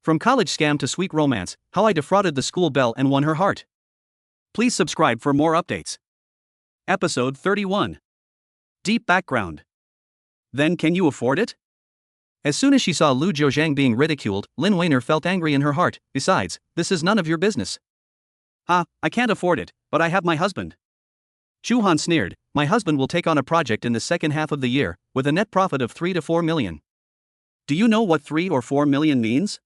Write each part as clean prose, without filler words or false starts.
From college scam to sweet romance, how I defrauded the school Belle and won her heart. Please subscribe for more updates. Episode 31. Deep background. Then can you afford it? As soon as she saw Lu Jiuzhang being ridiculed, Lin Weiner felt angry in her heart. Besides, this is none of your business. I can't afford it, but I have my husband. Chu Han sneered. My husband will take on a project in the second half of the year, with a net profit of 3 to 4 million. Do you know what 3 or 4 million means?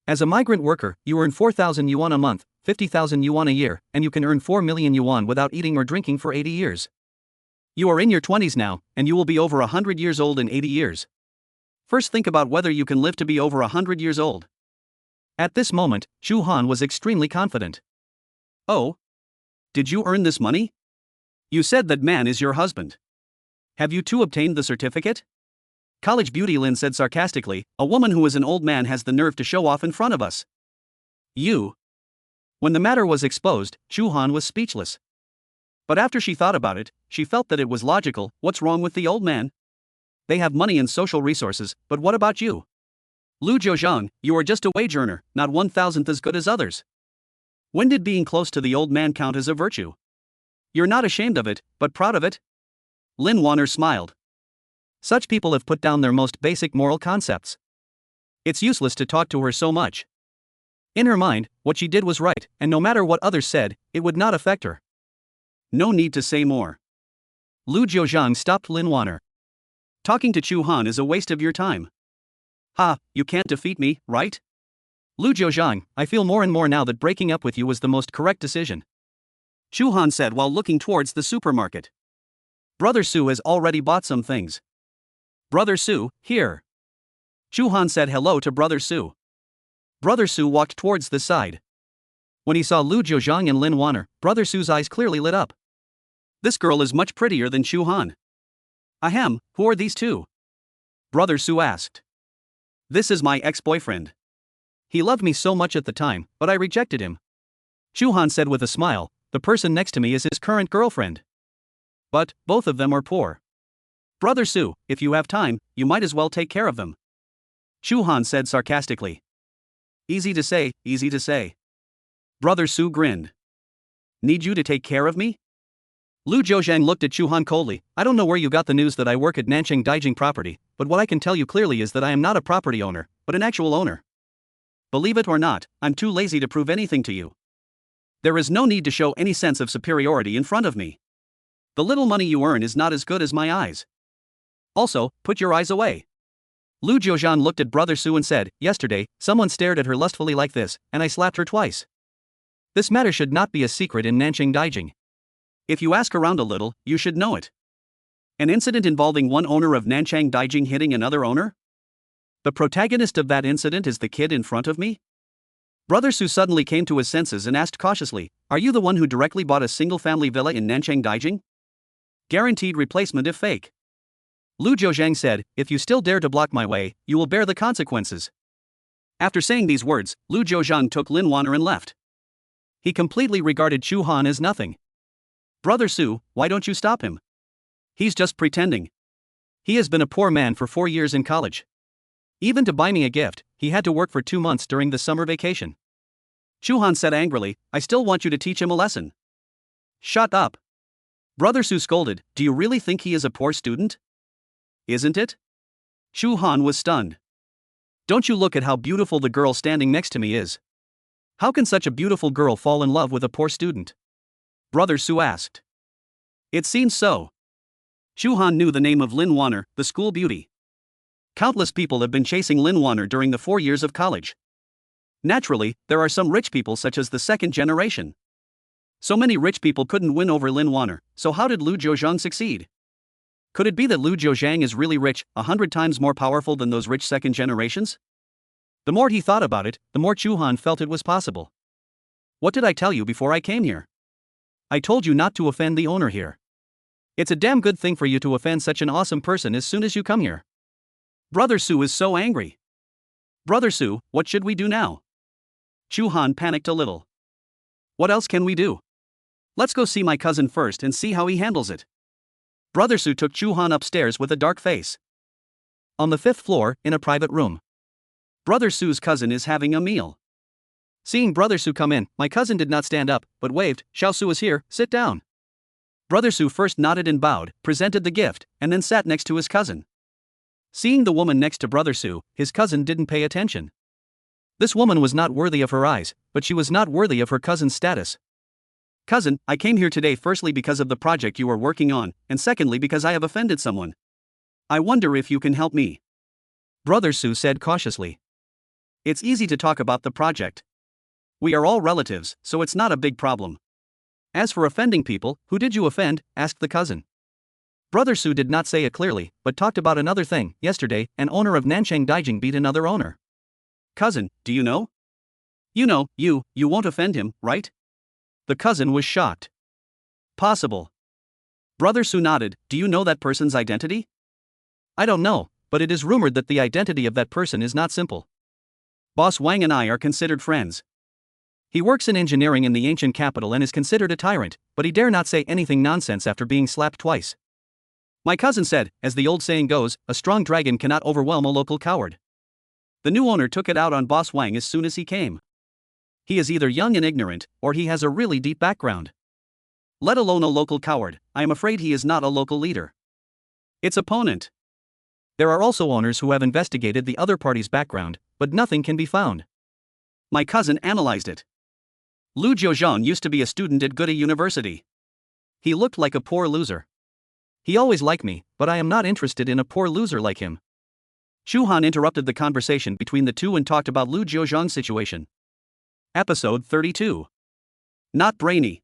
As a migrant worker, you earn 4,000 yuan a month, 50,000 yuan a year, and you can earn 4 million yuan without eating or drinking for 80 years. You are in your 20s now, and you will be over 100 years old in 80 years. First think about whether you can live to be over 100 years old. At this moment, Chu Han was extremely confident. Oh? Did you earn this money? You said that man is your husband. Have you too obtained the certificate? College beauty Lin said sarcastically, a woman who is an old man has the nerve to show off in front of us. You. When the matter was exposed, Chu Han was speechless. But after she thought about it, she felt that it was logical. What's wrong with the old man? They have money and social resources, but what about you? Lu Jiuzhang, you are just a wage earner, not 1,000th as good as others. When did being close to the old man count as a virtue? You're not ashamed of it, but proud of it? Lin Weiner smiled. Such people have put down their most basic moral concepts. It's useless to talk to her so much. In her mind, what she did was right, and no matter what others said, it would not affect her. No need to say more. Lu Jiuzhang stopped Lin Weiner. Talking to Chu Han is a waste of your time. You can't defeat me, right? Lu Jiuzhang, I feel more and more now that breaking up with you was the most correct decision. Chu Han said while looking towards the supermarket. Brother Su has already bought some things. Brother Su, here. Chu Han said hello to Brother Su. Brother Su walked towards the side. When he saw Lu Jiuzhang and Lin Weiner, Brother Su's eyes clearly lit up. This girl is much prettier than Chu Han. Ahem, who are these two? Brother Su asked. This is my ex-boyfriend. He loved me so much at the time, but I rejected him. Chu Han said with a smile, the person next to me is his current girlfriend. But, both of them are poor. Brother Su, if you have time, you might as well take care of them. Chu Han said sarcastically. Easy to say, easy to say. Brother Su grinned. Need you to take care of me? Lu Jiuzhang looked at Chu Han coldly. I don't know where you got the news that I work at Nanchang Daijing Property, but what I can tell you clearly is that I am not a property owner, but an actual owner. Believe it or not, I'm too lazy to prove anything to you. There is no need to show any sense of superiority in front of me. The little money you earn is not as good as my eyes. Also, put your eyes away. Lu Jiuzhang looked at Brother Su and said, yesterday, someone stared at her lustfully like this, and I slapped her twice. This matter should not be a secret in Nanchang Daijing. If you ask around a little, you should know it. An incident involving one owner of Nanchang Daijing hitting another owner? The protagonist of that incident is the kid in front of me? Brother Su suddenly came to his senses and asked cautiously, are you the one who directly bought a single-family villa in Nanchang Daijing? Guaranteed replacement if fake. Lu Jiuzhang said, if you still dare to block my way, you will bear the consequences. After saying these words, Lu Jiuzhang took Lin Weiner and left. He completely regarded Chu Han as nothing. Brother Su, why don't you stop him? He's just pretending. He has been a poor man for 4 years in college. Even to buy me a gift, he had to work for 2 months during the summer vacation. Chu Han said angrily, I still want you to teach him a lesson. Shut up. Brother Su scolded, do you really think he is a poor student? Isn't it? Chu Han was stunned. Don't you look at how beautiful the girl standing next to me is? How can such a beautiful girl fall in love with a poor student? Brother Su asked. It seems so. Chu Han knew the name of Lin Weiner, the school beauty. Countless people have been chasing Lin Weiner during the 4 years of college. Naturally, there are some rich people such as the second generation. So many rich people couldn't win over Lin Weiner, so how did Lu Jiuzhang succeed? Could it be that Lu Jiuzhang is really rich, 100 times more powerful than those rich second generations? The more he thought about it, the more Chu Han felt it was possible. What did I tell you before I came here? I told you not to offend the owner here. It's a damn good thing for you to offend such an awesome person as soon as you come here. Brother Su is so angry. Brother Su, what should we do now? Chu Han panicked a little. What else can we do? Let's go see my cousin first and see how he handles it. Brother Su took Chu Han upstairs with a dark face. On the 5th floor, in a private room. Brother Su's cousin is having a meal. Seeing Brother Su come in, my cousin did not stand up, but waved, "Xiao Su is here, sit down." Brother Su first nodded and bowed, presented the gift, and then sat next to his cousin. Seeing the woman next to Brother Su, his cousin didn't pay attention. This woman was not worthy of her eyes, but she was not worthy of her cousin's status. "Cousin, I came here today firstly because of the project you are working on, and secondly because I have offended someone. I wonder if you can help me." Brother Su said cautiously. "It's easy to talk about the project. We are all relatives, so it's not a big problem. As for offending people, who did you offend?" asked the cousin. Brother Su did not say it clearly, but talked about another thing. "Yesterday, an owner of Nanchang Daijing beat another owner." "Cousin, do you know?" "You know, you won't offend him, right?" The cousin was shocked. "Possible." Brother Su nodded. "Do you know that person's identity?" "I don't know, but it is rumored that the identity of that person is not simple. Boss Wang and I are considered friends. He works in engineering in the ancient capital and is considered a tyrant, but he dare not say anything nonsense after being slapped twice. My cousin said, as the old saying goes, a strong dragon cannot overwhelm a local coward. The new owner took it out on Boss Wang as soon as he came. He is either young and ignorant, or he has a really deep background. Let alone a local coward, I am afraid he is not a local leader. Its opponent. There are also owners who have investigated the other party's background, but nothing can be found." My cousin analyzed it. Lu Jiuzhang used to be a student at Goethe University. He looked like a poor loser. He always liked me, but I am not interested in a poor loser like him. Shu Han interrupted the conversation between the two and talked about Lu Jiuzhang's situation. Episode 32. Not brainy.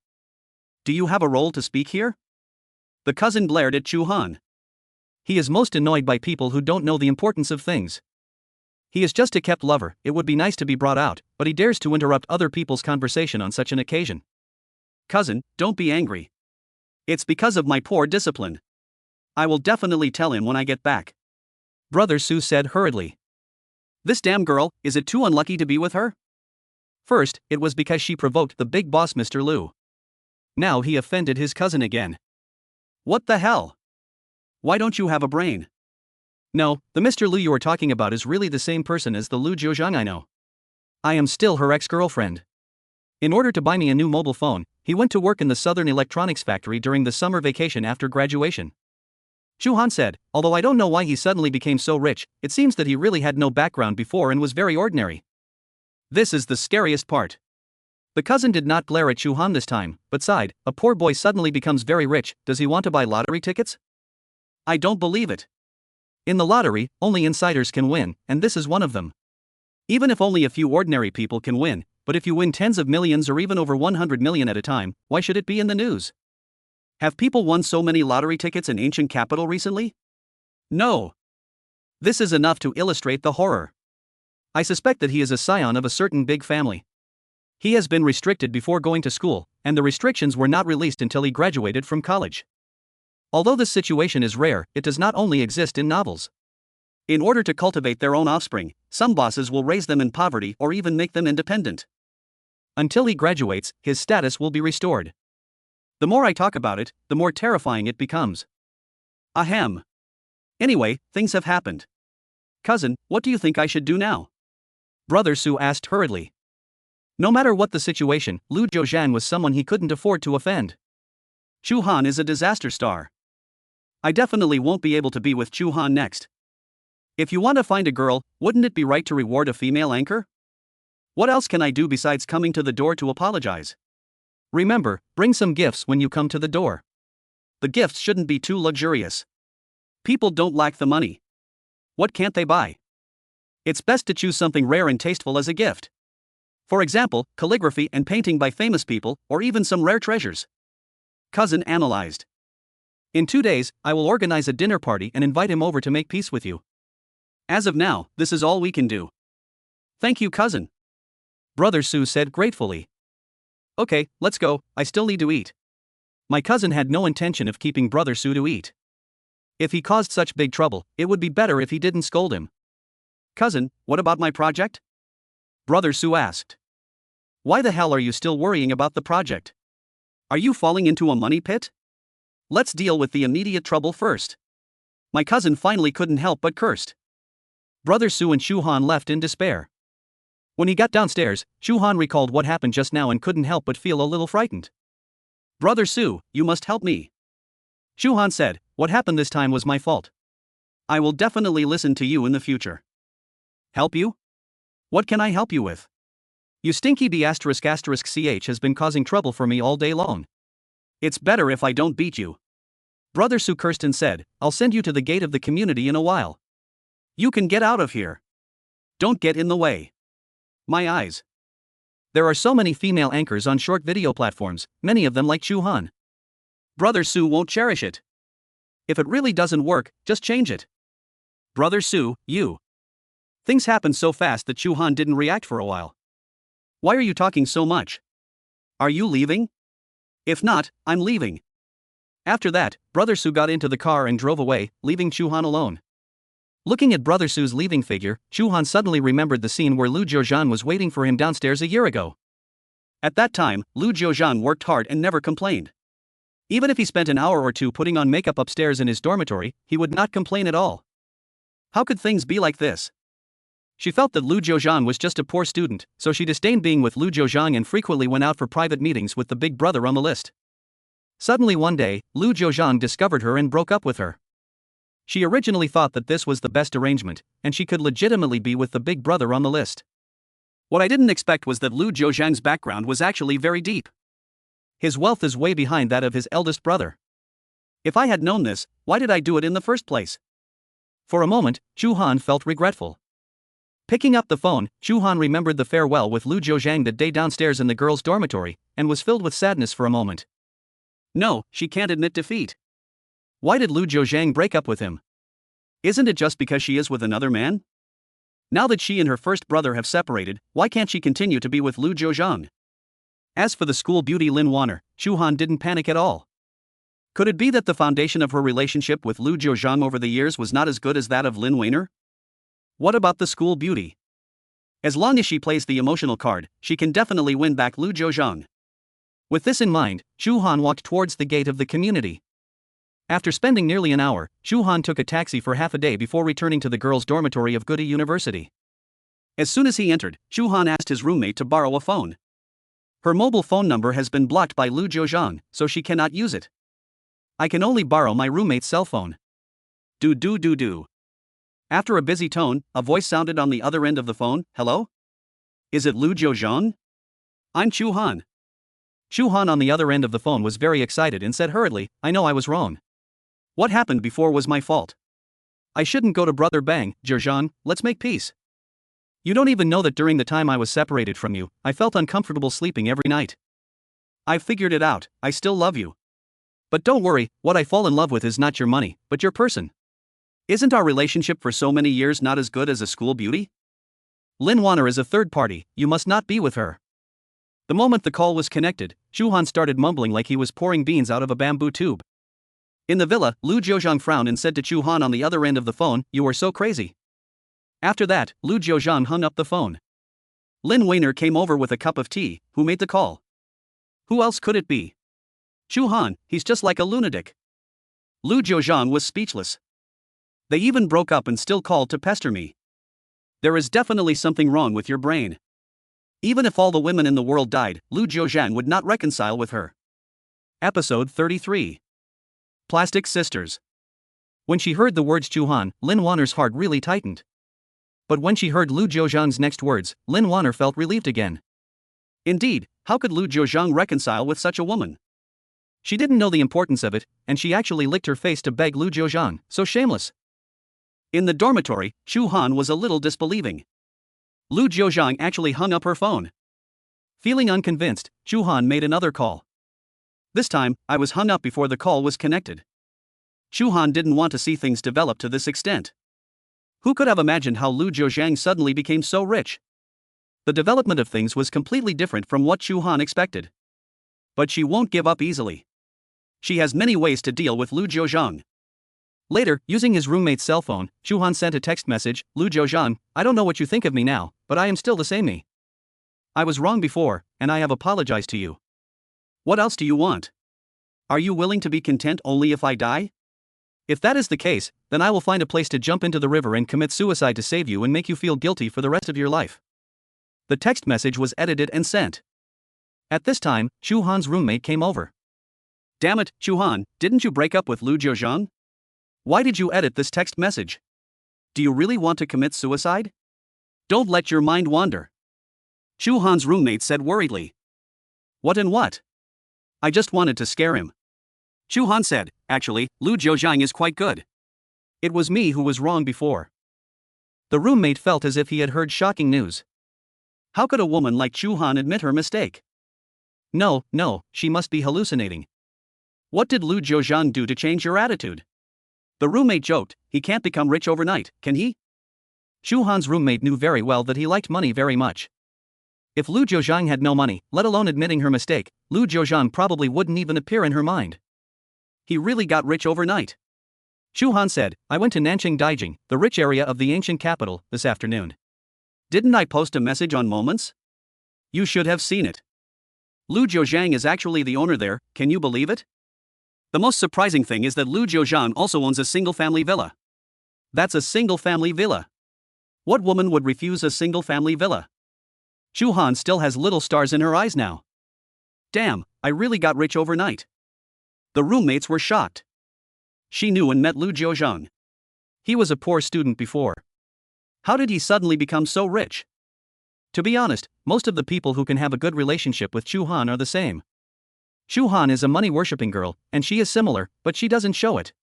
Do you have a role to speak here? The cousin glared at Chu Han. He is most annoyed by people who don't know the importance of things. He is just a kept lover. It would be nice to be brought out, but he dares to interrupt other people's conversation on such an occasion. Cousin, don't be angry. It's because of my poor discipline. I will definitely tell him when I get back. Brother Su said hurriedly. This damn girl, is it too unlucky to be with her? First, it was because she provoked the big boss Mr. Lu. Now he offended his cousin again. What the hell? Why don't you have a brain? No, the Mr. Lu you are talking about is really the same person as the Lu Jiuzhang I know. I am still her ex-girlfriend. In order to buy me a new mobile phone, he went to work in the Southern Electronics Factory during the summer vacation after graduation. Chu Han said, although I don't know why he suddenly became so rich, it seems that he really had no background before and was very ordinary. This is the scariest part. The cousin did not glare at Chu Han this time, but sighed, a poor boy suddenly becomes very rich, does he want to buy lottery tickets? I don't believe it. In the lottery, only insiders can win, and this is one of them. Even if only a few ordinary people can win, but if you win tens of millions or even over 100 million at a time, why should it be in the news? Have people won so many lottery tickets in ancient capital recently? No. This is enough to illustrate the horror. I suspect that he is a scion of a certain big family. He has been restricted before going to school, and the restrictions were not released until he graduated from college. Although this situation is rare, it does not only exist in novels. In order to cultivate their own offspring, some bosses will raise them in poverty or even make them independent. Until he graduates, his status will be restored. The more I talk about it, the more terrifying it becomes. Ahem. Anyway, things have happened. Cousin, what do you think I should do now? Brother Su asked hurriedly. No matter what the situation, Lu Jiuzhang was someone he couldn't afford to offend. Chu Han is a disaster star. I definitely won't be able to be with Chu Han next. If you want to find a girl, wouldn't it be right to reward a female anchor? What else can I do besides coming to the door to apologize? Remember, bring some gifts when you come to the door. The gifts shouldn't be too luxurious. People don't lack the money. What can't they buy? It's best to choose something rare and tasteful as a gift. For example, calligraphy and painting by famous people, or even some rare treasures. Cousin analyzed. In 2 days, I will organize a dinner party and invite him over to make peace with you. As of now, this is all we can do. Thank you, cousin. Brother Su said gratefully. Okay, let's go, I still need to eat. My cousin had no intention of keeping Brother Su to eat. If he caused such big trouble, it would be better if he didn't scold him. Cousin, what about my project? Brother Su asked. Why the hell are you still worrying about the project? Are you falling into a money pit? Let's deal with the immediate trouble first. My cousin finally couldn't help but cursed. Brother Su and Shu Han left in despair. When he got downstairs, Shu Han recalled what happened just now and couldn't help but feel a little frightened. Brother Su, you must help me. Shu Han said, what happened this time was my fault. I will definitely listen to you in the future. Help you? What can I help you with? You stinky B******ch has been causing trouble for me all day long. It's better if I don't beat you. Brother Su cursed and said, I'll send you to the gate of the community in a while. You can get out of here. Don't get in the way. My eyes. There are so many female anchors on short video platforms, many of them like Shu Han. Brother Su won't cherish it. If it really doesn't work, just change it. Brother Su, you. Things happened so fast that Shu Han didn't react for a while. Why are you talking so much? Are you leaving? If not, I'm leaving. After that, Brother Su got into the car and drove away, leaving Shu Han alone. Looking at Brother Su's leaving figure, Shu Han suddenly remembered the scene where Lu Jiuzhang was waiting for him downstairs a year ago. At that time, Lu Jiuzhang worked hard and never complained. Even if he spent an hour or two putting on makeup upstairs in his dormitory, he would not complain at all. How could things be like this? She felt that Lu Jiuzhang was just a poor student, so she disdained being with Lu Jiuzhang and frequently went out for private meetings with the big brother on the list. Suddenly one day, Lu Jiuzhang discovered her and broke up with her. She originally thought that this was the best arrangement, and she could legitimately be with the big brother on the list. What I didn't expect was that Lu Jiuzhang's background was actually very deep. His wealth is way behind that of his eldest brother. If I had known this, why did I do it in the first place? For a moment, Shu Han felt regretful. Picking up the phone, Shu Han remembered the farewell with Lu Jiuzhang that day downstairs in the girls' dormitory, and was filled with sadness for a moment. No, she can't admit defeat. Why did Lu Jiuzhang break up with him? Isn't it just because she is with another man? Now that she and her first brother have separated, why can't she continue to be with Lu Jiuzhang? As for the school beauty Lin Wanner, Shu Han didn't panic at all. Could it be that the foundation of her relationship with Lu Jiuzhang over the years was not as good as that of Lin Wanner? What about the school beauty? As long as she plays the emotional card, she can definitely win back Lu Jiuzhang. With this in mind, Shu Han walked towards the gate of the community. After spending nearly an hour, Shu Han took a taxi for half a day before returning to the girls' dormitory of Goody University. As soon as he entered, Shu Han asked his roommate to borrow a phone. Her mobile phone number has been blocked by Lu Jiuzhang, so she cannot use it. I can only borrow my roommate's cell phone. Do. After a busy tone, a voice sounded on the other end of the phone. Hello? Is it Lu Jiuzhang? I'm Shu Han. Shu Han on the other end of the phone was very excited and said hurriedly, I know I was wrong. What happened before was my fault. I shouldn't go to Brother Bang, Jiuzhang, let's make peace. You don't even know that during the time I was separated from you, I felt uncomfortable sleeping every night. I've figured it out, I still love you. But don't worry, what I fall in love with is not your money, but your person. Isn't our relationship for so many years not as good as a school beauty? Lin Wanner is a third party, you must not be with her. The moment the call was connected, Shu Han started mumbling like he was pouring beans out of a bamboo tube. In the villa, Lu Jiuzhang frowned and said to Shu Han on the other end of the phone, you are so crazy. After that, Lu Jiuzhang hung up the phone. Lin Wanner came over with a cup of tea. Who made the call? Who else could it be? Shu Han, he's just like a lunatic. Lu Jiuzhang was speechless. They even broke up and still called to pester me. There is definitely something wrong with your brain. Even if all the women in the world died, Lu Jiuzhang would not reconcile with her. Episode 33. Plastic Sisters. When she heard the words Shu Han, Lin Wanner's heart really tightened. But when she heard Lu Jiuzhang's next words, Lin Wanner felt relieved again. Indeed, how could Lu Jiuzhang reconcile with such a woman? She didn't know the importance of it, and she actually licked her face to beg Lu Jiuzhang, so shameless. In the dormitory, Shu Han was a little disbelieving. Lu Jiuzhang actually hung up her phone. Feeling unconvinced, Shu Han made another call. This time, I was hung up before the call was connected. Shu Han didn't want to see things develop to this extent. Who could have imagined how Lu Jiuzhang suddenly became so rich? The development of things was completely different from what Shu Han expected. But she won't give up easily. She has many ways to deal with Lu Jiuzhang. Later, using his roommate's cell phone, Shu Han sent a text message, Lu Jiuzhang, I don't know what you think of me now, but I am still the same me. I was wrong before, and I have apologized to you. What else do you want? Are you willing to be content only if I die? If that is the case, then I will find a place to jump into the river and commit suicide to save you and make you feel guilty for the rest of your life. The text message was edited and sent. At this time, Chu Han's roommate came over. Damn it, Chu Han, didn't you break up with Lu Jiuzhang? Why did you edit this text message? Do you really want to commit suicide? Don't let your mind wander. Chu Han's roommate said worriedly. What and what? I just wanted to scare him. Chu Han said, actually, Lu Jiuzhang is quite good. It was me who was wrong before. The roommate felt as if he had heard shocking news. How could a woman like Chu Han admit her mistake? No, she must be hallucinating. What did Lu Jiuzhang do to change your attitude? The roommate joked, he can't become rich overnight, can he? Chu Han's roommate knew very well that he liked money very much. If Lu Jiuzhang had no money, let alone admitting her mistake, Lu Jiuzhang probably wouldn't even appear in her mind. He really got rich overnight. Chu Han said, I went to Nanjing Daijing, the rich area of the ancient capital, this afternoon. Didn't I post a message on Moments? You should have seen it. Lu Jiuzhang is actually the owner there, can you believe it? The most surprising thing is that Lu Jiuzhang also owns a single-family villa. That's a single-family villa. What woman would refuse a single-family villa? Chu Han still has little stars in her eyes now. Damn, I really got rich overnight. The roommates were shocked. She knew and met Lu Jiuzhang. He was a poor student before. How did he suddenly become so rich? To be honest, most of the people who can have a good relationship with Chu Han are the same. Chu Han is a money-worshipping girl, and she is similar, but she doesn't show it.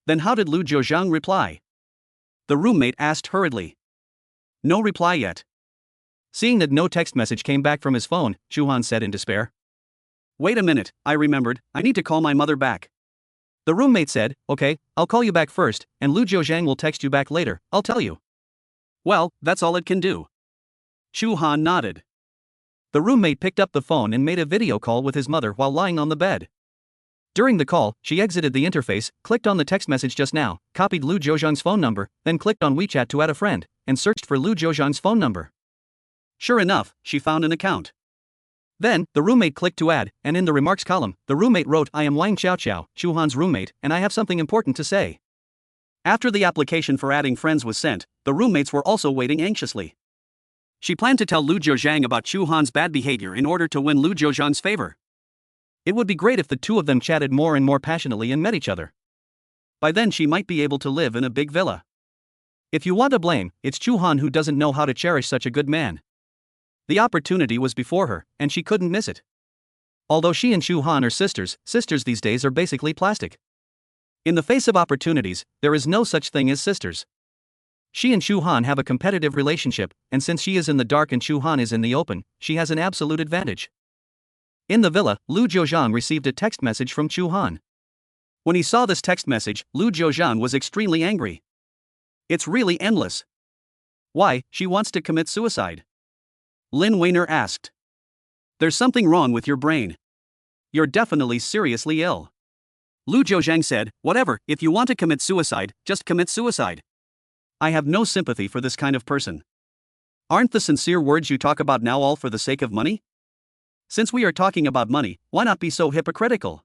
Then how did Lu Jiuzhang reply? The roommate asked hurriedly. No reply yet. Seeing that no text message came back from his phone, Chu Han said in despair. Wait a minute, I remembered, I need to call my mother back. The roommate said, okay, I'll call you back first, and Lu Jiuzhang will text you back later, I'll tell you. Well, that's all it can do. Chu Han nodded. The roommate picked up the phone and made a video call with his mother while lying on the bed. During the call, she exited the interface, clicked on the text message just now, copied Lu Jiuzhang's phone number, then clicked on WeChat to add a friend, and searched for Lu Jiuzhang's phone number. Sure enough, she found an account. Then, the roommate clicked to add, and in the remarks column, the roommate wrote, I am Wang Xiaoqiao, Chu Han's roommate, and I have something important to say. After the application for adding friends was sent, the roommates were also waiting anxiously. She planned to tell Lu Jiuzhang about Chu Han's bad behavior in order to win Lu Jiuzhang's favor. It would be great if the two of them chatted more and more passionately and met each other. By then she might be able to live in a big villa. If you want to blame, it's Chu Han who doesn't know how to cherish such a good man. The opportunity was before her, and she couldn't miss it. Although she and Chu Han are sisters these days are basically plastic. In the face of opportunities, there is no such thing as sisters. She and Chu Han have a competitive relationship, and since she is in the dark and Chu Han is in the open, she has an absolute advantage. In the villa, Lu Jiuzhang received a text message from Chu Han. When he saw this text message, Lu Jiuzhang was extremely angry. It's really endless. Why, she wants to commit suicide. Lin Weiner asked. There's something wrong with your brain. You're definitely seriously ill. Lu Jiuzhang said, whatever, if you want to commit suicide, just commit suicide. I have no sympathy for this kind of person. Aren't the sincere words you talk about now all for the sake of money? Since we are talking about money, why not be so hypocritical?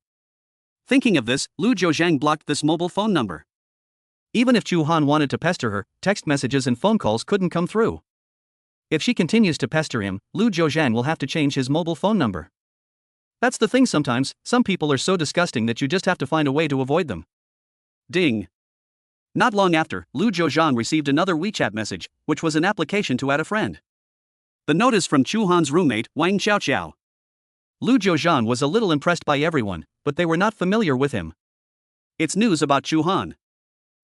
Thinking of this, Lu Jiuzhang blocked this mobile phone number. Even if Chu Han wanted to pester her, text messages and phone calls couldn't come through. If she continues to pester him, Lu Jiuzhang will have to change his mobile phone number. That's the thing sometimes, some people are so disgusting that you just have to find a way to avoid them. Ding. Not long after, Lu Jiuzhang received another WeChat message, which was an application to add a friend. The note is from Chu Han's roommate, Wang Xiaoqiao. Lu Jiuzhang was a little impressed by everyone, but they were not familiar with him. It's news about Chu Han.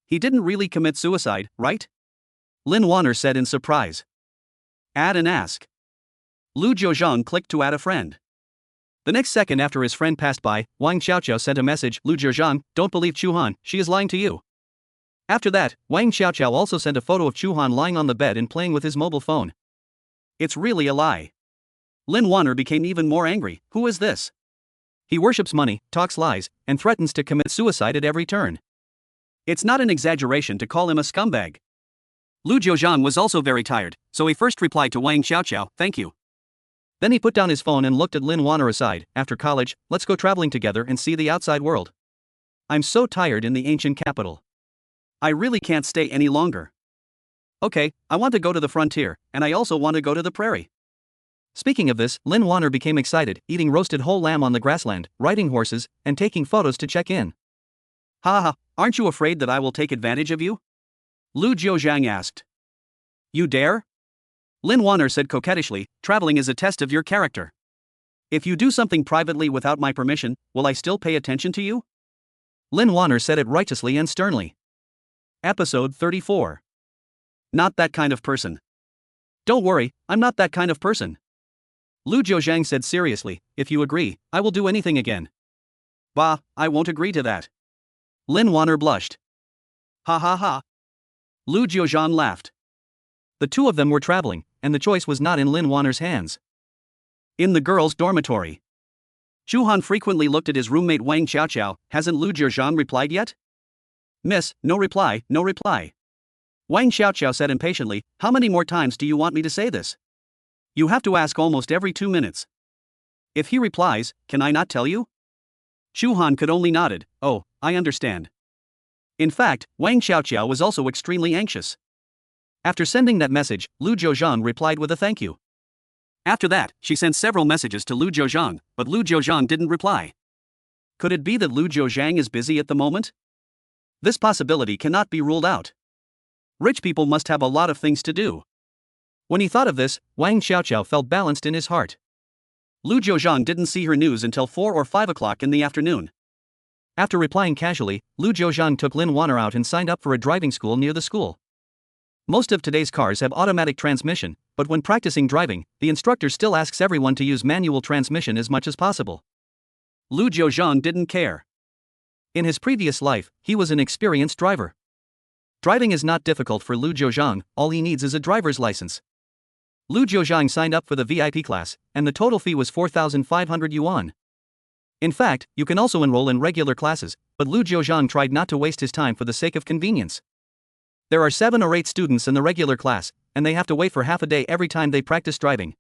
He didn't really commit suicide, right? Lin Weiner said in surprise. Add and ask. Lu Jiuzhang clicked to add a friend. The next second after his friend passed by, Wang Xiaoqiao sent a message, Lu Jiuzhang, don't believe Chu Han, she is lying to you. After that, Wang Xiaoqiao also sent a photo of Chu Han lying on the bed and playing with his mobile phone. It's really a lie. Lin Weiner became even more angry. Who is this? He worships money, talks lies, and threatens to commit suicide at every turn. It's not an exaggeration to call him a scumbag. Lu Jiuzhang was also very tired, so he first replied to Wang Xiaoqiao, thank you. Then he put down his phone and looked at Lin Weiner aside. After college, let's go traveling together and see the outside world. I'm so tired in the ancient capital. I really can't stay any longer. Okay, I want to go to the frontier, and I also want to go to the prairie. Speaking of this, Lin Wanner became excited, eating roasted whole lamb on the grassland, riding horses, and taking photos to check in. Ha, aren't you afraid that I will take advantage of you? Lu Jiuzhang asked. You dare? Lin Wanner said coquettishly, traveling is a test of your character. If you do something privately without my permission, will I still pay attention to you? Lin Wanner said it righteously and sternly. Episode 34. Not that kind of person. Don't worry, I'm not that kind of person. Lu Jiuzhang said seriously, if you agree, I will do anything again. Bah, I won't agree to that. Lin Wanner blushed. Ha. Lu Jiuzhang laughed. The two of them were traveling, and the choice was not in Lin Wanner's hands. In the girls' dormitory. Shuhan frequently looked at his roommate Wang Xiaoqiao. Hasn't Lu Jiuzhang replied yet? Miss, no reply. Wang Xiaoqiao said impatiently, how many more times do you want me to say this? You have to ask almost every 2 minutes. If he replies, can I not tell you? Shuhan could only nodded. Oh, I understand. In fact, Wang Xiaoqiao was also extremely anxious. After sending that message, Lu Jiuzhang replied with a thank you. After that, she sent several messages to Lu Jiuzhang, but Lu Jiuzhang didn't reply. Could it be that Lu Jiuzhang is busy at the moment? This possibility cannot be ruled out. Rich people must have a lot of things to do. When he thought of this, Wang Xiaoqiao felt balanced in his heart. Lu Jiuzhang didn't see her news until 4 or 5 o'clock in the afternoon. After replying casually, Lu Jiuzhang took Lin Wanner out and signed up for a driving school near the school. Most of today's cars have automatic transmission, but when practicing driving, the instructor still asks everyone to use manual transmission as much as possible. Lu Jiuzhang didn't care. In his previous life, he was an experienced driver. Driving is not difficult for Lu Jiuzhang, all he needs is a driver's license. Lu Jiuzhang signed up for the VIP class, and the total fee was 4,500 yuan. In fact, you can also enroll in regular classes, but Lu Jiuzhang tried not to waste his time for the sake of convenience. There are 7 or 8 students in the regular class, and they have to wait for half a day every time they practice driving.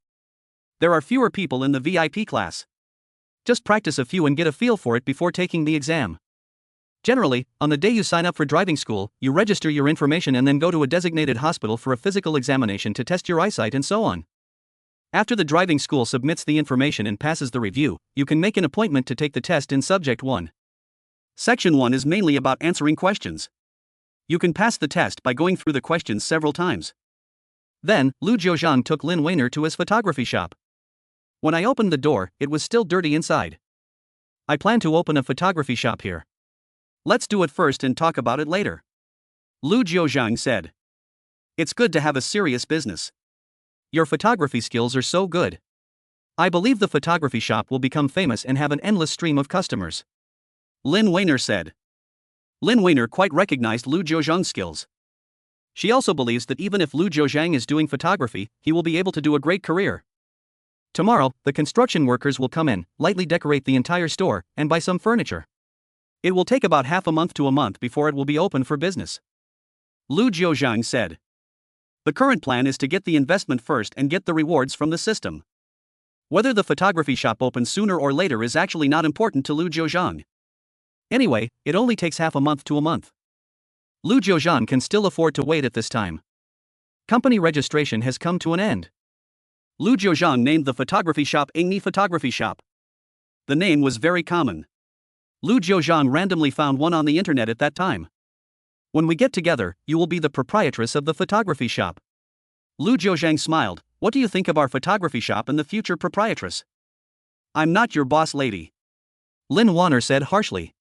There are fewer people in the VIP class. Just practice a few and get a feel for it before taking the exam. Generally, on the day you sign up for driving school, you register your information and then go to a designated hospital for a physical examination to test your eyesight and so on. After the driving school submits the information and passes the review, you can make an appointment to take the test in Subject 1. Section 1 is mainly about answering questions. You can pass the test by going through the questions several times. Then, Lu Jiuzhang took Lin Wanner to his photography shop. When I opened the door, it was still dirty inside. I plan to open a photography shop here. Let's do it first and talk about it later. Lu Jiuzhang said. It's good to have a serious business. Your photography skills are so good. I believe the photography shop will become famous and have an endless stream of customers. Lin Wanner said. Lin Wanner quite recognized Lu Jiuzhang's skills. She also believes that even if Lu Jiuzhang is doing photography, he will be able to do a great career. Tomorrow, the construction workers will come in, lightly decorate the entire store, and buy some furniture. It will take about half a month to a month before it will be open for business. Lu Jiuzhang said. The current plan is to get the investment first and get the rewards from the system. Whether the photography shop opens sooner or later is actually not important to Lu Jiuzhang. Anyway, it only takes half a month to a month. Lu Jiuzhang can still afford to wait at this time. Company registration has come to an end. Lu Jiuzhang named the photography shop Ingni Photography Shop. The name was very common. Lu Jiuzhang randomly found one on the internet at that time. When we get together, you will be the proprietress of the photography shop. Lu Jiuzhang smiled. What do you think of our photography shop and the future proprietress? I'm not your boss lady. Lin Wanner said harshly.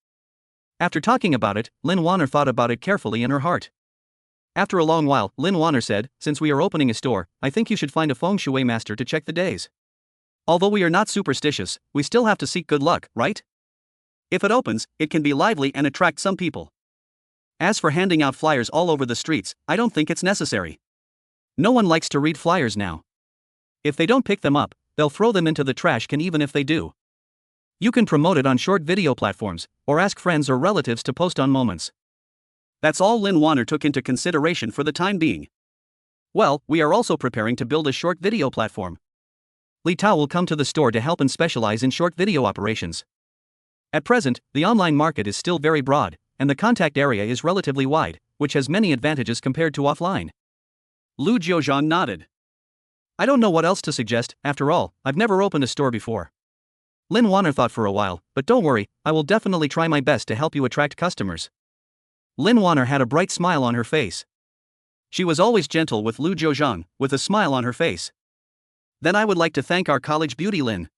After talking about it, Lin Wanner thought about it carefully in her heart. After a long while, Lin Wanner said, since we are opening a store, I think you should find a feng shui master to check the days. Although we are not superstitious, we still have to seek good luck, right? If it opens, it can be lively and attract some people. As for handing out flyers all over the streets, I don't think it's necessary. No one likes to read flyers now. If they don't pick them up, they'll throw them into the trash can even if they do. You can promote it on short video platforms, or ask friends or relatives to post on moments. That's all Lin Wanner took into consideration for the time being. Well, we are also preparing to build a short video platform. Li Tao will come to the store to help and specialize in short video operations. At present, the online market is still very broad, and the contact area is relatively wide, which has many advantages compared to offline. Lu Jiuzhang nodded. I don't know what else to suggest, after all, I've never opened a store before. Lin Wanner thought for a while, but don't worry, I will definitely try my best to help you attract customers. Lin Wanner had a bright smile on her face. She was always gentle with Lu Jiuzhang, with a smile on her face. Then I would like to thank our college beauty Lin.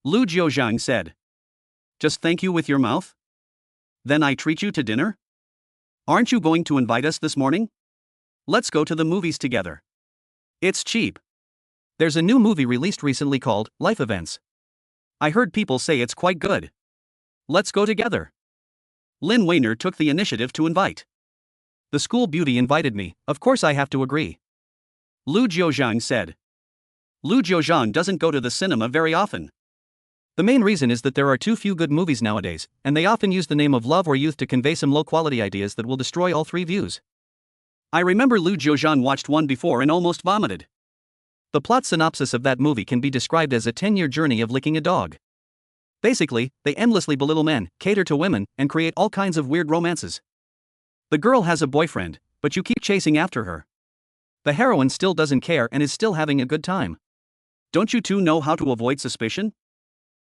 Lu Jiuzhang said. Just thank you with your mouth? Then I treat you to dinner? Aren't you going to invite us this morning? Let's go to the movies together. It's cheap. There's a new movie released recently called Life Events. I heard people say it's quite good. Let's go together. Lin Weiner took the initiative to invite. The school beauty invited me, of course I have to agree. Lu Jiuzhang said. Lu Jiuzhang doesn't go to the cinema very often. The main reason is that there are too few good movies nowadays, and they often use the name of love or youth to convey some low-quality ideas that will destroy all three views. I remember Lu Jiuzhang watched one before and almost vomited. The plot synopsis of that movie can be described as a 10-year journey of licking a dog. Basically, they endlessly belittle men, cater to women, and create all kinds of weird romances. The girl has a boyfriend, but you keep chasing after her. The heroine still doesn't care and is still having a good time. Don't you two know how to avoid suspicion?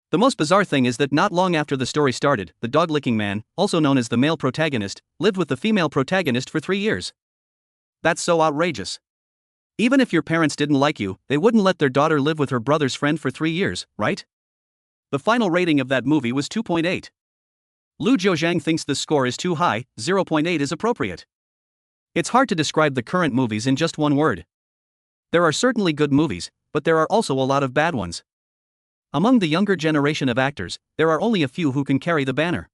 The most bizarre thing is that not long after the story started, the dog-licking man, also known as the male protagonist, lived with the female protagonist for 3 years. That's so outrageous. Even if your parents didn't like you, they wouldn't let their daughter live with her brother's friend for 3 years, right? The final rating of that movie was 2.8. Lu Jiuzhang thinks the score is too high, 0.8 is appropriate. It's hard to describe the current movies in just one word. There are certainly good movies, but there are also a lot of bad ones. Among the younger generation of actors, there are only a few who can carry the banner.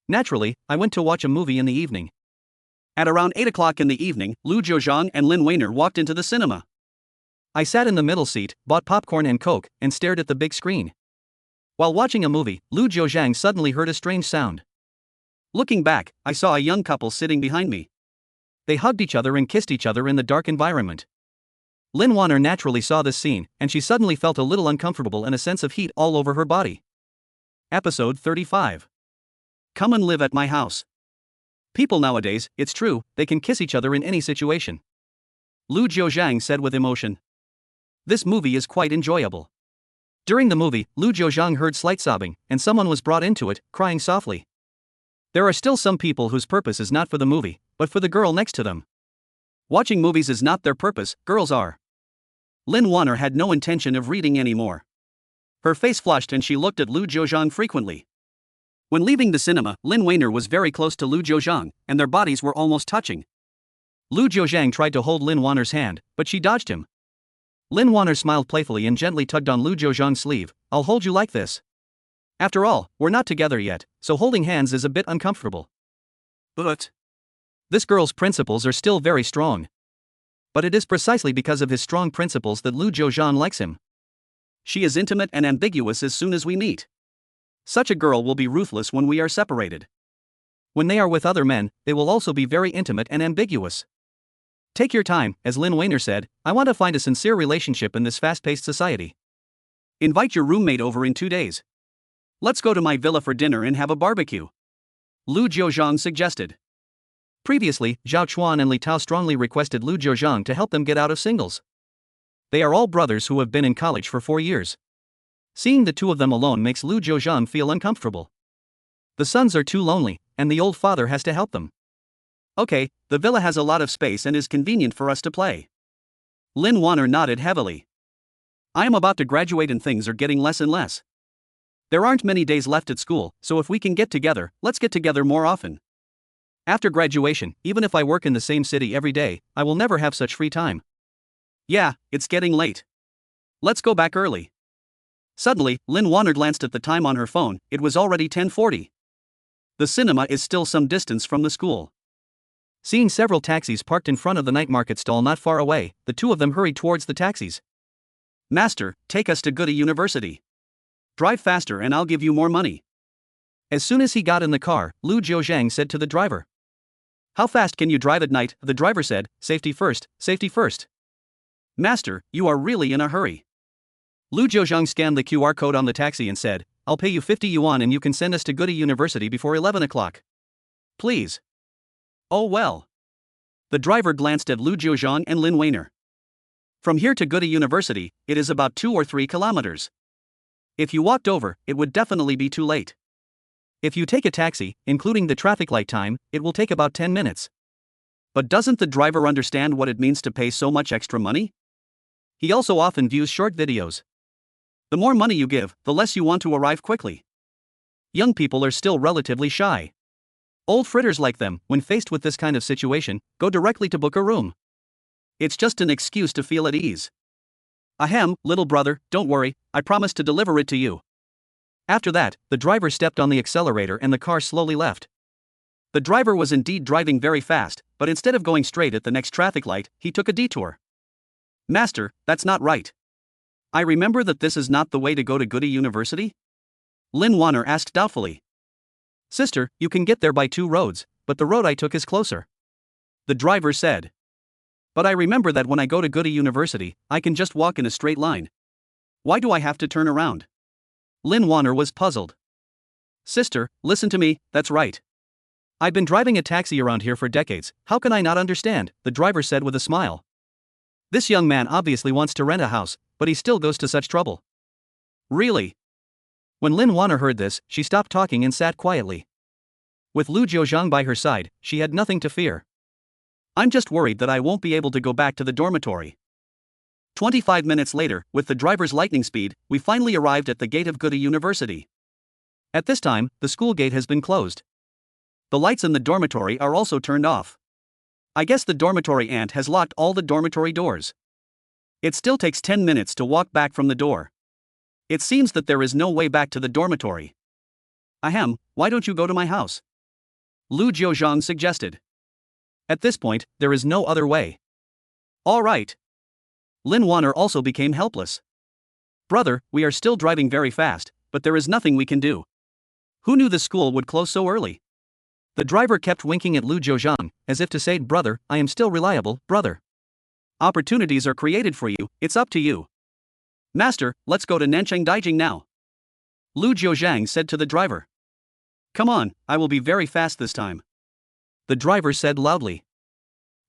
Naturally, I went to watch a movie in the evening. At around 8 o'clock in the evening, Lu Jiuzhang and Lin Weiner walked into the cinema. I sat in the middle seat, bought popcorn and Coke, and stared at the big screen. While watching a movie, Lu Jiuzhang suddenly heard a strange sound. Looking back, I saw a young couple sitting behind me. They hugged each other and kissed each other in the dark environment. Lin Wanner naturally saw this scene, and she suddenly felt a little uncomfortable and a sense of heat all over her body. Episode 35. Come and live at my house. People nowadays, it's true, they can kiss each other in any situation. Lu Jiuzhang said with emotion. This movie is quite enjoyable. During the movie, Lu Jiuzhang heard slight sobbing, and someone was brought into it, crying softly. There are still some people whose purpose is not for the movie, but for the girl next to them. Watching movies is not their purpose, girls are. Lin Wanner had no intention of reading anymore. Her face flushed and she looked at Lu Jiuzhang frequently. When leaving the cinema, Lin Weiner was very close to Lu Jiuzhang, and their bodies were almost touching. Lu Jiuzhang tried to hold Lin Wanner's hand, but she dodged him. Lin Wanner smiled playfully and gently tugged on Lu Jiuzhang's sleeve. I'll hold you like this. After all, we're not together yet, so holding hands is a bit uncomfortable. But this girl's principles are still very strong. But it is precisely because of his strong principles that Lu Jiuzhang likes him. She is intimate and ambiguous as soon as we meet. Such a girl will be ruthless when we are separated. When they are with other men, they will also be very intimate and ambiguous. Take your time, as Lin Weiner said, I want to find a sincere relationship in this fast-paced society. Invite your roommate over in 2 days. Let's go to my villa for dinner and have a barbecue. Lu Jiuzhang suggested. Previously, Zhao Chuan and Li Tao strongly requested Lu Jiuzhang to help them get out of singles. They are all brothers who have been in college for 4 years. Seeing the two of them alone makes Lu Jiuzhang feel uncomfortable. The sons are too lonely, and the old father has to help them. Okay, the villa has a lot of space and is convenient for us to play. Lin Wanner nodded heavily. I am about to graduate and things are getting less and less. There aren't many days left at school, so if we can get together, let's get together more often. After graduation, even if I work in the same city every day, I will never have such free time. Yeah, it's getting late. Let's go back early. Suddenly, Lin Wanner glanced at the time on her phone. It was already 10:40. The cinema is still some distance from the school. Seeing several taxis parked in front of the night market stall not far away, the two of them hurried towards the taxis. Master, take us to Goody University. Drive faster and I'll give you more money. As soon as he got in the car, Lu Jiuzhang said to the driver. How fast can you drive at night? The driver said, safety first, safety first. Master, you are really in a hurry. Lu Jiuzhang scanned the QR code on the taxi and said, I'll pay you 50 yuan and you can send us to Goody University before 11 o'clock. Please. Oh well. The driver glanced at Lu Jiuzhang and Lin Weiner. From here to Goody University, it is about 2 or 3 kilometers. If you walked over, it would definitely be too late. If you take a taxi, including the traffic light time, it will take about 10 minutes. But doesn't the driver understand what it means to pay so much extra money? He also often views short videos. The more money you give, the less you want to arrive quickly. Young people are still relatively shy. Old fritters like them, when faced with this kind of situation, go directly to book a room. It's just an excuse to feel at ease. Ahem, little brother, don't worry, I promise to deliver it to you. After that, the driver stepped on the accelerator and the car slowly left. The driver was indeed driving very fast, but instead of going straight at the next traffic light, he took a detour. Master, that's not right. I remember that this is not the way to go to Goody University? Lin Weiner asked doubtfully. Sister, you can get there by 2 roads, but the road I took is closer. The driver said. But I remember that when I go to Goody University, I can just walk in a straight line. Why do I have to turn around? Lin Weiner was puzzled. Sister, listen to me, that's right. I've been driving a taxi around here for decades, how can I not understand? The driver said with a smile. This young man obviously wants to rent a house, but he still goes to such trouble. Really? When Lin Weiner heard this, she stopped talking and sat quietly. With Lu Jiuzhang by her side, she had nothing to fear. I'm just worried that I won't be able to go back to the dormitory. 25 minutes later, with the driver's lightning speed, we finally arrived at the gate of Goody University. At this time, the school gate has been closed. The lights in the dormitory are also turned off. I guess the dormitory aunt has locked all the dormitory doors. It still takes 10 minutes to walk back from the door. It seems that there is no way back to the dormitory. Ahem, why don't you go to my house? Lu Jiuzhang suggested. At this point, there is no other way. All right. Lin Weiner also became helpless. Brother, we are still driving very fast, but there is nothing we can do. Who knew the school would close so early? The driver kept winking at Lu Jiuzhang, as if to say, brother, I am still reliable, brother. Opportunities are created for you, it's up to you. Master, let's go to Nanchang Daijing now. Lu Jiuzhang said to the driver. Come on, I will be very fast this time. The driver said loudly.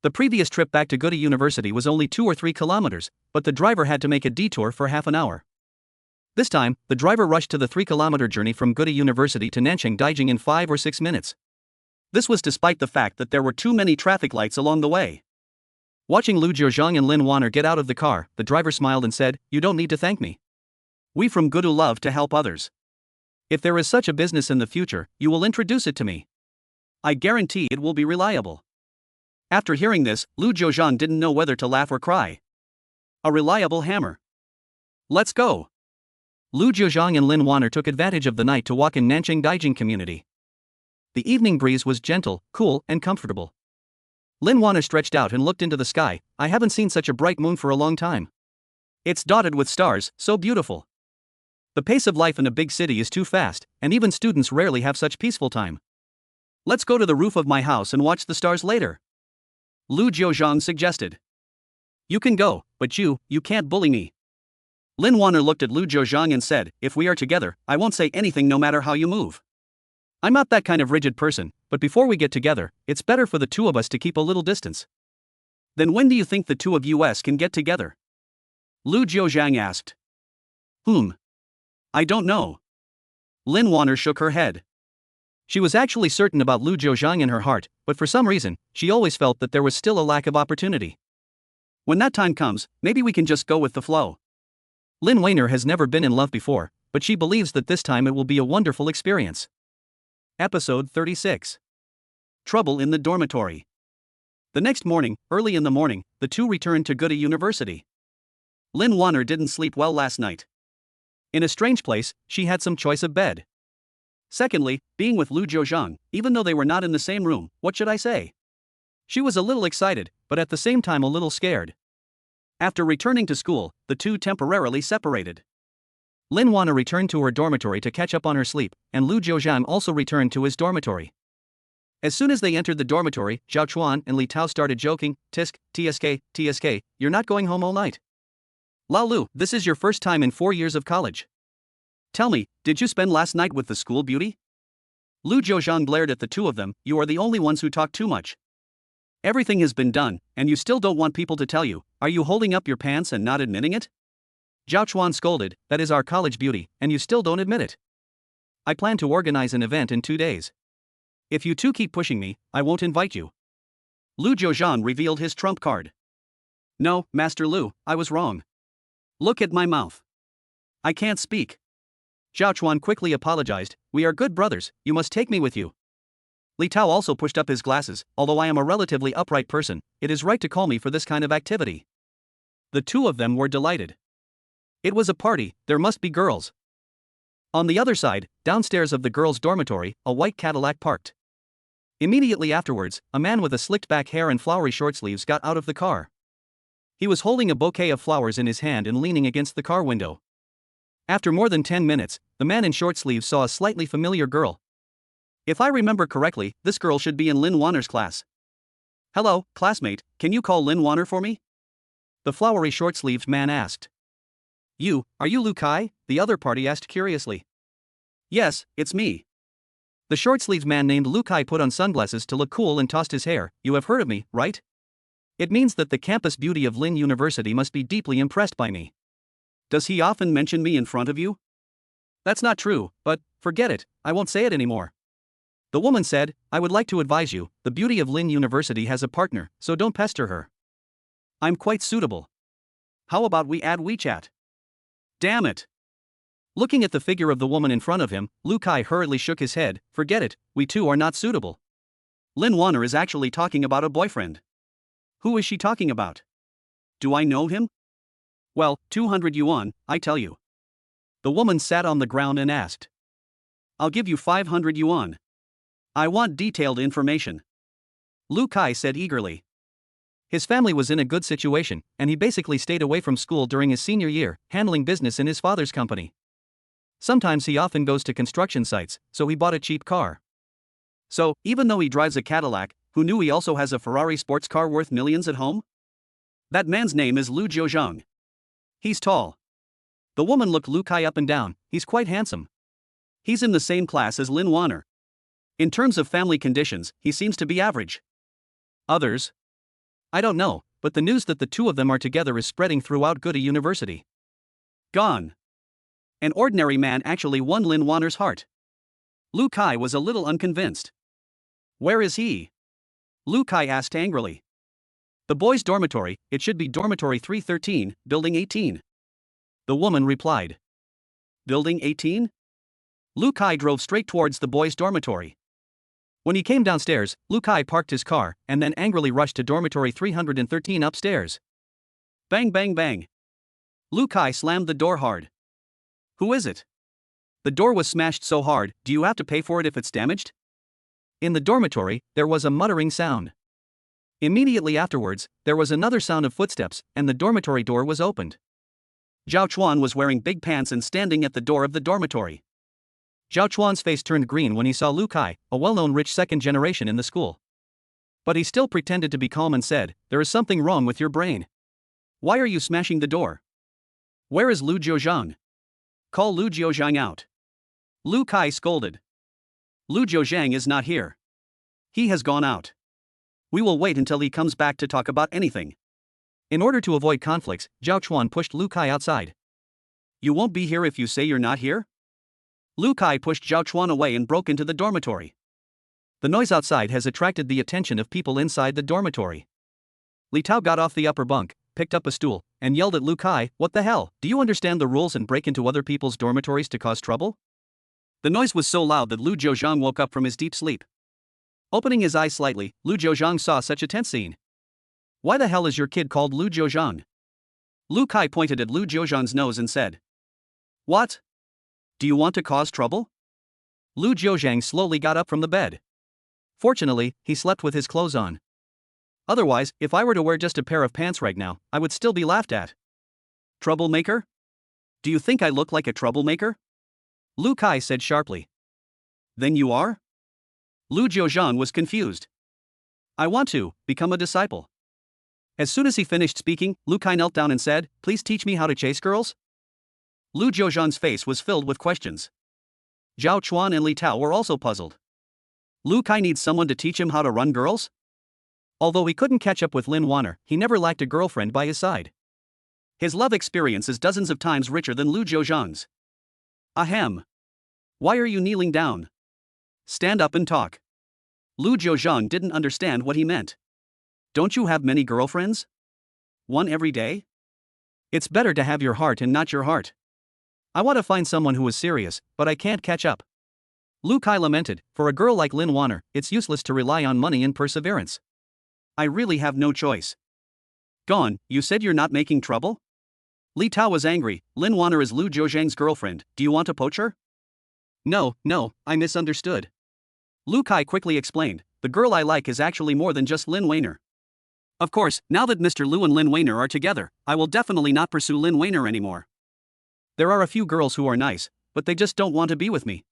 The previous trip back to Goody University was only 2 or 3 kilometers, but the driver had to make a detour for half an hour. This time, the driver rushed to the 3-kilometer journey from Goody University to Nanchang Daijing in 5 or 6 minutes. This was despite the fact that there were too many traffic lights along the way. Watching Lu Jiuzhang and Lin Weiner get out of the car, the driver smiled and said, You don't need to thank me. We from Goody love to help others. If there is such a business in the future, you will introduce it to me. I guarantee it will be reliable. After hearing this, Lu Jiuzhang didn't know whether to laugh or cry. A reliable hammer. Let's go. Lu Jiuzhang and Lin Weiner took advantage of the night to walk in Nanchang Daijing community. The evening breeze was gentle, cool, and comfortable. Lin Weiner stretched out and looked into the sky. I haven't seen such a bright moon for a long time. It's dotted with stars, so beautiful. The pace of life in a big city is too fast, and even students rarely have such peaceful time. Let's go to the roof of my house and watch the stars later. Lu Jiuzhang suggested. You can go, but you can't bully me. Lin Weiner looked at Lu Jiuzhang and said, If we are together, I won't say anything no matter how you move. I'm not that kind of rigid person, but before we get together, it's better for the two of us to keep a little distance. Then when do you think the two of us can get together? Lu Jiuzhang asked. I don't know. Lin Weiner shook her head. She was actually certain about Lu Jiuzhang in her heart, but for some reason, she always felt that there was still a lack of opportunity. When that time comes, maybe we can just go with the flow. Lin Weiner has never been in love before, but she believes that this time it will be a wonderful experience. Episode 36. Trouble in the dormitory. The next morning, early in the morning, the two returned to Goody University. Lin Weiner didn't sleep well last night. In a strange place, she had some choice of bed. Secondly, being with Lu Jiuzhang, even though they were not in the same room, what should I say? She was a little excited, but at the same time a little scared. After returning to school, the two temporarily separated. Lin Weiner returned to her dormitory to catch up on her sleep, and Lu Jiuzhang also returned to his dormitory. As soon as they entered the dormitory, Zhao Chuan and Li Tao started joking, Tisk, TSK, you're not going home all night. Lao Lu, this is your first time in 4 years of college. Tell me, did you spend last night with the school beauty? Lu Jiuzhang glared at the two of them. You are the only ones who talk too much. Everything has been done, and you still don't want people to tell you. Are you holding up your pants and not admitting it? Zhao Chuan scolded. That is our college beauty, and you still don't admit it. I plan to organize an event in 2 days. If you two keep pushing me, I won't invite you. Lu Jiuzhang revealed his trump card. No, Master Lu, I was wrong. Look at my mouth. I can't speak. Zhao Chuan quickly apologized. We are good brothers, you must take me with you. Li Tao also pushed up his glasses. Although I am a relatively upright person, it is right to call me for this kind of activity. The two of them were delighted. It was a party, there must be girls. On the other side, downstairs of the girls' dormitory, a white Cadillac parked. Immediately afterwards, a man with a slicked back hair and flowery short sleeves got out of the car. He was holding a bouquet of flowers in his hand and leaning against the car window. After more than 10 minutes, the man in short sleeves saw a slightly familiar girl. If I remember correctly, this girl should be in Lin Wanner's class. Hello, classmate, can you call Lin Wanner for me? The flowery short-sleeved man asked. Are you Lu Kai? The other party asked curiously. Yes, it's me. The short-sleeved man named Lu Kai put on sunglasses to look cool and tossed his hair. You have heard of me, right? It means that the campus beauty of Lin University must be deeply impressed by me. Does he often mention me in front of you? That's not true, but forget it, I won't say it anymore. The woman said, I would like to advise you, the beauty of Lin University has a partner, so don't pester her. I'm quite suitable. How about we add WeChat? Damn it. Looking at the figure of the woman in front of him, Lu Kai hurriedly shook his head. Forget it, we two are not suitable. Lin Wanner is actually talking about a boyfriend. Who is she talking about? Do I know him? Well, 200 yuan, I tell you. The woman sat on the ground and asked. I'll give you 500 yuan. I want detailed information. Lu Kai said eagerly. His family was in a good situation, and he basically stayed away from school during his senior year, handling business in his father's company. Sometimes he often goes to construction sites, so he bought a cheap car. So, even though he drives a Cadillac, who knew he also has a Ferrari sports car worth millions at home? That man's name is Lu Jiuzhang. He's tall. The woman looked Lu Kai up and down. He's quite handsome. He's in the same class as Lin Wanner. In terms of family conditions, he seems to be average. Others? I don't know, but the news that the two of them are together is spreading throughout Goody University. Gone. An ordinary man actually won Lin Wanner's heart. Lu Kai was a little unconvinced. Where is he? Lu Kai asked angrily. The boys' dormitory, it should be dormitory 313, building 18. The woman replied. Building 18? Lu Kai drove straight towards the boys' dormitory. When he came downstairs, Lu Kai parked his car and then angrily rushed to dormitory 313 upstairs. Bang bang bang. Lu Kai slammed the door hard. Who is it? The door was smashed so hard, do you have to pay for it if it's damaged? In the dormitory, there was a muttering sound. Immediately afterwards, there was another sound of footsteps, and the dormitory door was opened. Zhao Chuan was wearing big pants and standing at the door of the dormitory. Zhao Chuan's face turned green when he saw Lu Kai, a well-known rich second generation in the school. But he still pretended to be calm and said, there is something wrong with your brain. Why are you smashing the door? Where is Lu Jiuzhang? Call Lu Jiuzhang out. Lu Kai scolded. Lu Jiuzhang is not here. He has gone out. We will wait until he comes back to talk about anything. In order to avoid conflicts, Zhao Chuan pushed Lu Kai outside. You won't be here if you say you're not here? Lu Kai pushed Zhao Chuan away and broke into the dormitory. The noise outside has attracted the attention of people inside the dormitory. Li Tao got off the upper bunk, picked up a stool, and yelled at Lu Kai, what the hell, do you understand the rules and break into other people's dormitories to cause trouble? The noise was so loud that Lu Jiuzhang woke up from his deep sleep. Opening his eyes slightly, Lu Jiuzhang saw such a tense scene. Why the hell is your kid called Lu Jiuzhang? Lu Kai pointed at Lu Jiuzhang's nose and said. What? Do you want to cause trouble? Lu Jiuzhang slowly got up from the bed. Fortunately, he slept with his clothes on. Otherwise, if I were to wear just a pair of pants right now, I would still be laughed at. Troublemaker? Do you think I look like a troublemaker? Lu Kai said sharply. Then you are? Lu Jiuzhang was confused. I want to become a disciple. As soon as he finished speaking, Lu Kai knelt down and said, please teach me how to chase girls? Lu Jiuzhang's face was filled with questions. Zhao Chuan and Li Tao were also puzzled. Lu Kai needs someone to teach him how to run girls? Although he couldn't catch up with Lin Wanner, he never lacked a girlfriend by his side. His love experience is dozens of times richer than Lu Jiuzhang's. Ahem. Why are you kneeling down? Stand up and talk. Lu Jiuzhang didn't understand what he meant. Don't you have many girlfriends? One every day? It's better to have your heart and not your heart. I want to find someone who is serious, but I can't catch up. Lu Kai lamented, for a girl like Lin Wanner, it's useless to rely on money and perseverance. I really have no choice. Gone, you said you're not making trouble? Li Tao was angry. Lin Wanner is Lu Jiuzhang's girlfriend, do you want to poach her? No, I misunderstood. Lu Kai quickly explained, the girl I like is actually more than just Lin Wanner. Of course, now that Mr. Lu and Lin Wanner are together, I will definitely not pursue Lin Wanner anymore. There are a few girls who are nice, but they just don't want to be with me.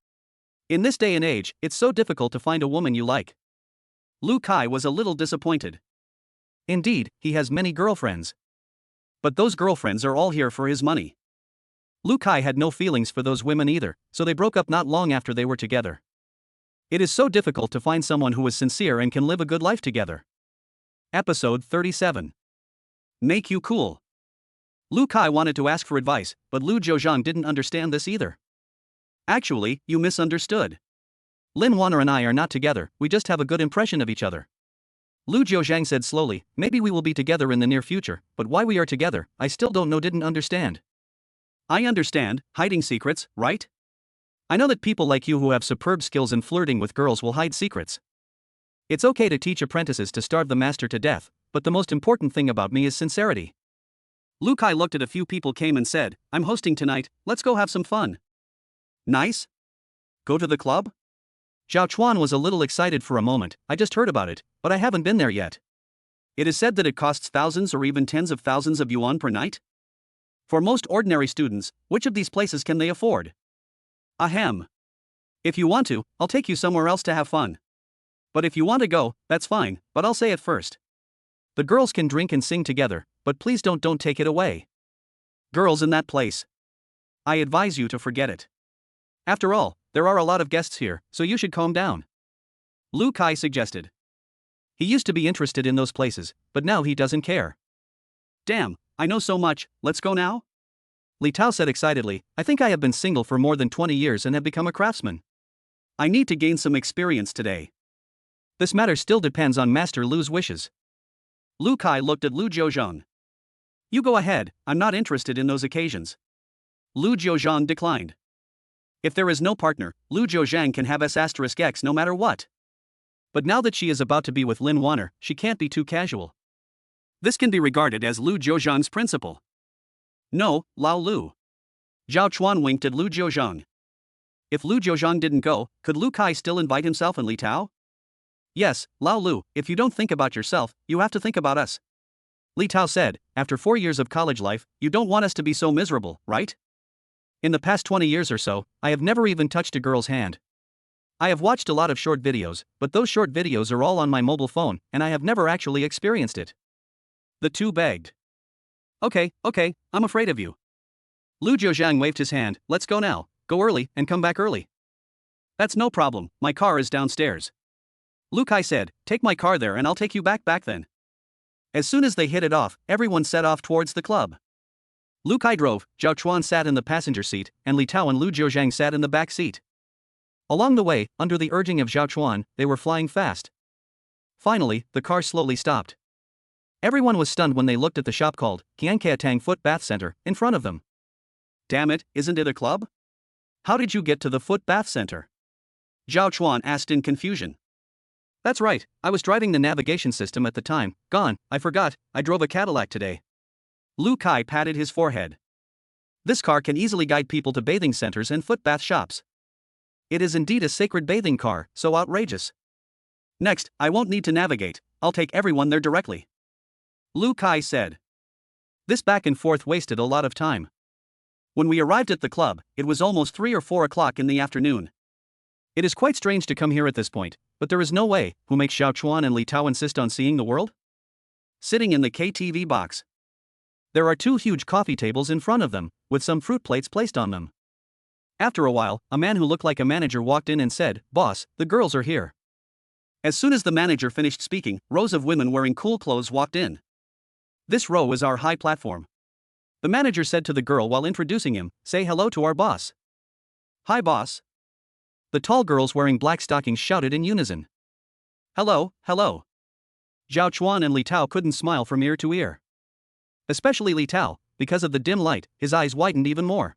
In this day and age, it's so difficult to find a woman you like. Lu Kai was a little disappointed. Indeed, he has many girlfriends. But those girlfriends are all here for his money. Lu Kai had no feelings for those women either, so they broke up not long after they were together. It is so difficult to find someone who is sincere and can live a good life together. Episode 37. Make you cool. Lu Kai wanted to ask for advice, but Lu Jiuzhang didn't understand this either. Actually, you misunderstood. Lin Wanner and I are not together, we just have a good impression of each other. Lu Jiuzhang said slowly, maybe we will be together in the near future, but why we are together, I still don't know. Didn't understand. I understand, hiding secrets, right? I know that people like you who have superb skills in flirting with girls will hide secrets. It's okay to teach apprentices to starve the master to death, but the most important thing about me is sincerity. Lu Kai looked at a few people came and said, I'm hosting tonight, let's go have some fun. Nice? Go to the club? Zhao Chuan was a little excited for a moment, I just heard about it, but I haven't been there yet. It is said that it costs thousands or even tens of thousands of yuan per night? For most ordinary students, which of these places can they afford? Ahem. If you want to, I'll take you somewhere else to have fun. But if you want to go, that's fine, but I'll say it first. The girls can drink and sing together, but please don't take it away. Girls in that place. I advise you to forget it. After all, there are a lot of guests here, so you should calm down. Lu Kai suggested. He used to be interested in those places, but now he doesn't care. Damn, I know so much, let's go now? Li Tao said excitedly, I think I have been single for more than 20 years and have become a craftsman. I need to gain some experience today. This matter still depends on Master Lu's wishes. Lu Kai looked at Lu Jiuzhang. You go ahead, I'm not interested in those occasions. Lu Jiuzhang declined. If there is no partner, Lu Jiuzhang can have S*X no matter what. But now that she is about to be with Lin Wanner, she can't be too casual. This can be regarded as Lu Jiuzhang's principle. No, Lao Lu. Zhao Chuan winked at Lu Jiuzhang. If Lu Jiuzhang didn't go, could Lu Kai still invite himself and Li Tao? Yes, Lao Lu, if you don't think about yourself, you have to think about us. Li Tao said, after 4 years of college life, you don't want us to be so miserable, right? In the past 20 years or so, I have never even touched a girl's hand. I have watched a lot of short videos, but those short videos are all on my mobile phone, and I have never actually experienced it. The two begged. Okay, I'm afraid of you. Lu Jiuzhang waved his hand, let's go now, go early, and come back early. That's no problem, my car is downstairs. Lu Kai said, take my car there and I'll take you back then. As soon as they hit it off, everyone set off towards the club. Lu Kai drove, Zhao Chuan sat in the passenger seat, and Li Tao and Lu Jiuzhang sat in the back seat. Along the way, under the urging of Zhao Chuan, they were flying fast. Finally, the car slowly stopped. Everyone was stunned when they looked at the shop called Qianqiatang Foot Bath Center in front of them. Damn it, isn't it a club? How did you get to the foot bath center? Zhao Chuan asked in confusion. That's right, I was driving the navigation system at the time, gone, I forgot, I drove a Cadillac today. Lu Kai patted his forehead. This car can easily guide people to bathing centers and foot bath shops. It is indeed a sacred bathing car, so outrageous. Next, I won't need to navigate, I'll take everyone there directly. Lu Kai said. This back and forth wasted a lot of time. When we arrived at the club, it was almost 3 or 4 o'clock in the afternoon. It is quite strange to come here at this point, but there is no way, who makes Zhao Chuan and Li Tao insist on seeing the world? Sitting in the KTV box. There are two huge coffee tables in front of them, with some fruit plates placed on them. After a while, a man who looked like a manager walked in and said, "Boss, the girls are here." As soon as the manager finished speaking, rows of women wearing cool clothes walked in. "This row is our high platform," the manager said to the girl while introducing him. "Say hello to our boss." "Hi, boss." The tall girls wearing black stockings shouted in unison. "Hello, hello." Zhao Chuan and Li Tao couldn't smile from ear to ear. Especially Li Tao, because of the dim light, his eyes widened even more.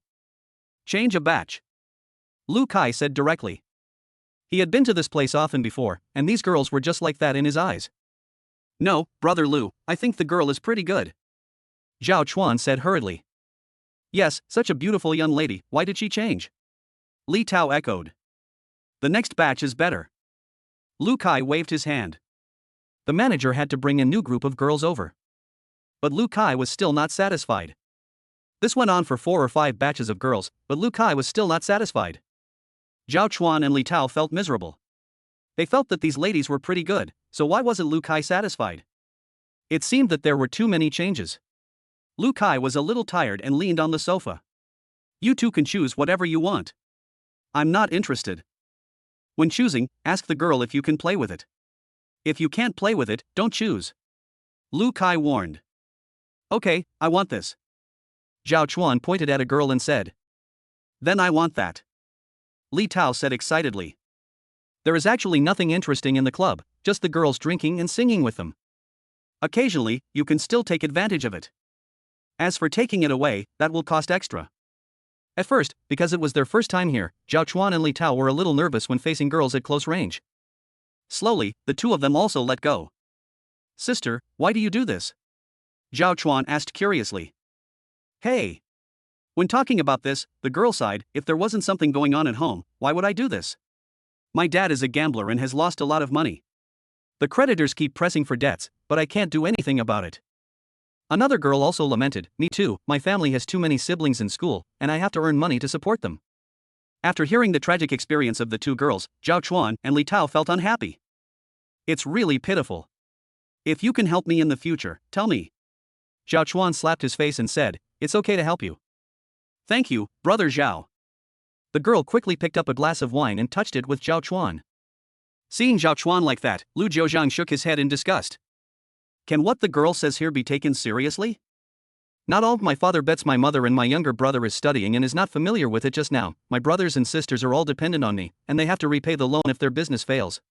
"Change a batch," Lu Kai said directly. He had been to this place often before, and these girls were just like that in his eyes. "No, brother Lu, I think the girl is pretty good," Zhao Chuan said hurriedly. "Yes, such a beautiful young lady, why did she change?" Li Tao echoed. "The next batch is better." Lu Kai waved his hand. The manager had to bring a new group of girls over. But Lu Kai was still not satisfied. This went on for 4 or 5 batches of girls, but Lu Kai was still not satisfied. Zhao Chuan and Li Tao felt miserable. They felt that these ladies were pretty good, so why wasn't Lu Kai satisfied? It seemed that there were too many changes. Lu Kai was a little tired and leaned on the sofa. "You two can choose whatever you want. I'm not interested. When choosing, ask the girl if you can play with it. If you can't play with it, don't choose," Lu Kai warned. "Okay, I want this." Zhao Chuan pointed at a girl and said. "Then I want that," Li Tao said excitedly. "There is actually nothing interesting in the club, just the girls drinking and singing with them. Occasionally, you can still take advantage of it. As for taking it away, that will cost extra." At first, because it was their first time here, Zhao Chuan and Li Tao were a little nervous when facing girls at close range. Slowly, the two of them also let go. "Sister, why do you do this?" Zhao Chuan asked curiously. "Hey. When talking about this, the girl sighed, if there wasn't something going on at home, why would I do this? My dad is a gambler and has lost a lot of money. The creditors keep pressing for debts, but I can't do anything about it." Another girl also lamented, "Me too, my family has too many siblings in school, and I have to earn money to support them." After hearing the tragic experience of the two girls, Zhao Chuan and Li Tao felt unhappy. "It's really pitiful. If you can help me in the future, tell me." Zhao Chuan slapped his face and said, "It's okay to help you." "Thank you, brother Zhao." The girl quickly picked up a glass of wine and touched it with Zhao Chuan. Seeing Zhao Chuan like that, Lu Jiuzhang shook his head in disgust. Can what the girl says here be taken seriously? Not all of my father bets my mother and my younger brother is studying and is not familiar with it just now. My brothers and sisters are all dependent on me, and they have to repay the loan if their business fails.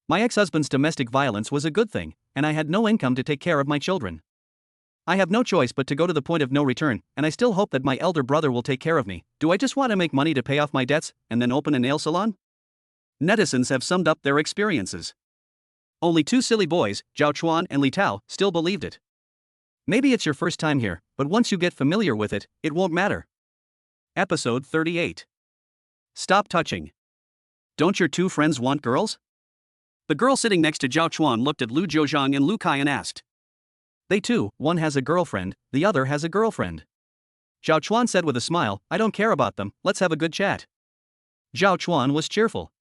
My ex-husband's domestic violence was a good thing, and I had no income to take care of my children. I have no choice but to go to the point of no return, and I still hope that my elder brother will take care of me. Do I just want to make money to pay off my debts, and then open a nail salon?" Netizens have summed up their experiences. Only two silly boys, Zhao Chuan and Li Tao, still believed it. Maybe it's your first time here, but once you get familiar with it, it won't matter. Episode 38. Stop touching. Don't your two friends want girls? The girl sitting next to Zhao Chuan looked at Lu Jiuzhang and Lu Kai and asked. "They too, one has a girlfriend, the other has a girlfriend." Zhao Chuan said with a smile, "I don't care about them, let's have a good chat." Zhao Chuan was cheerful.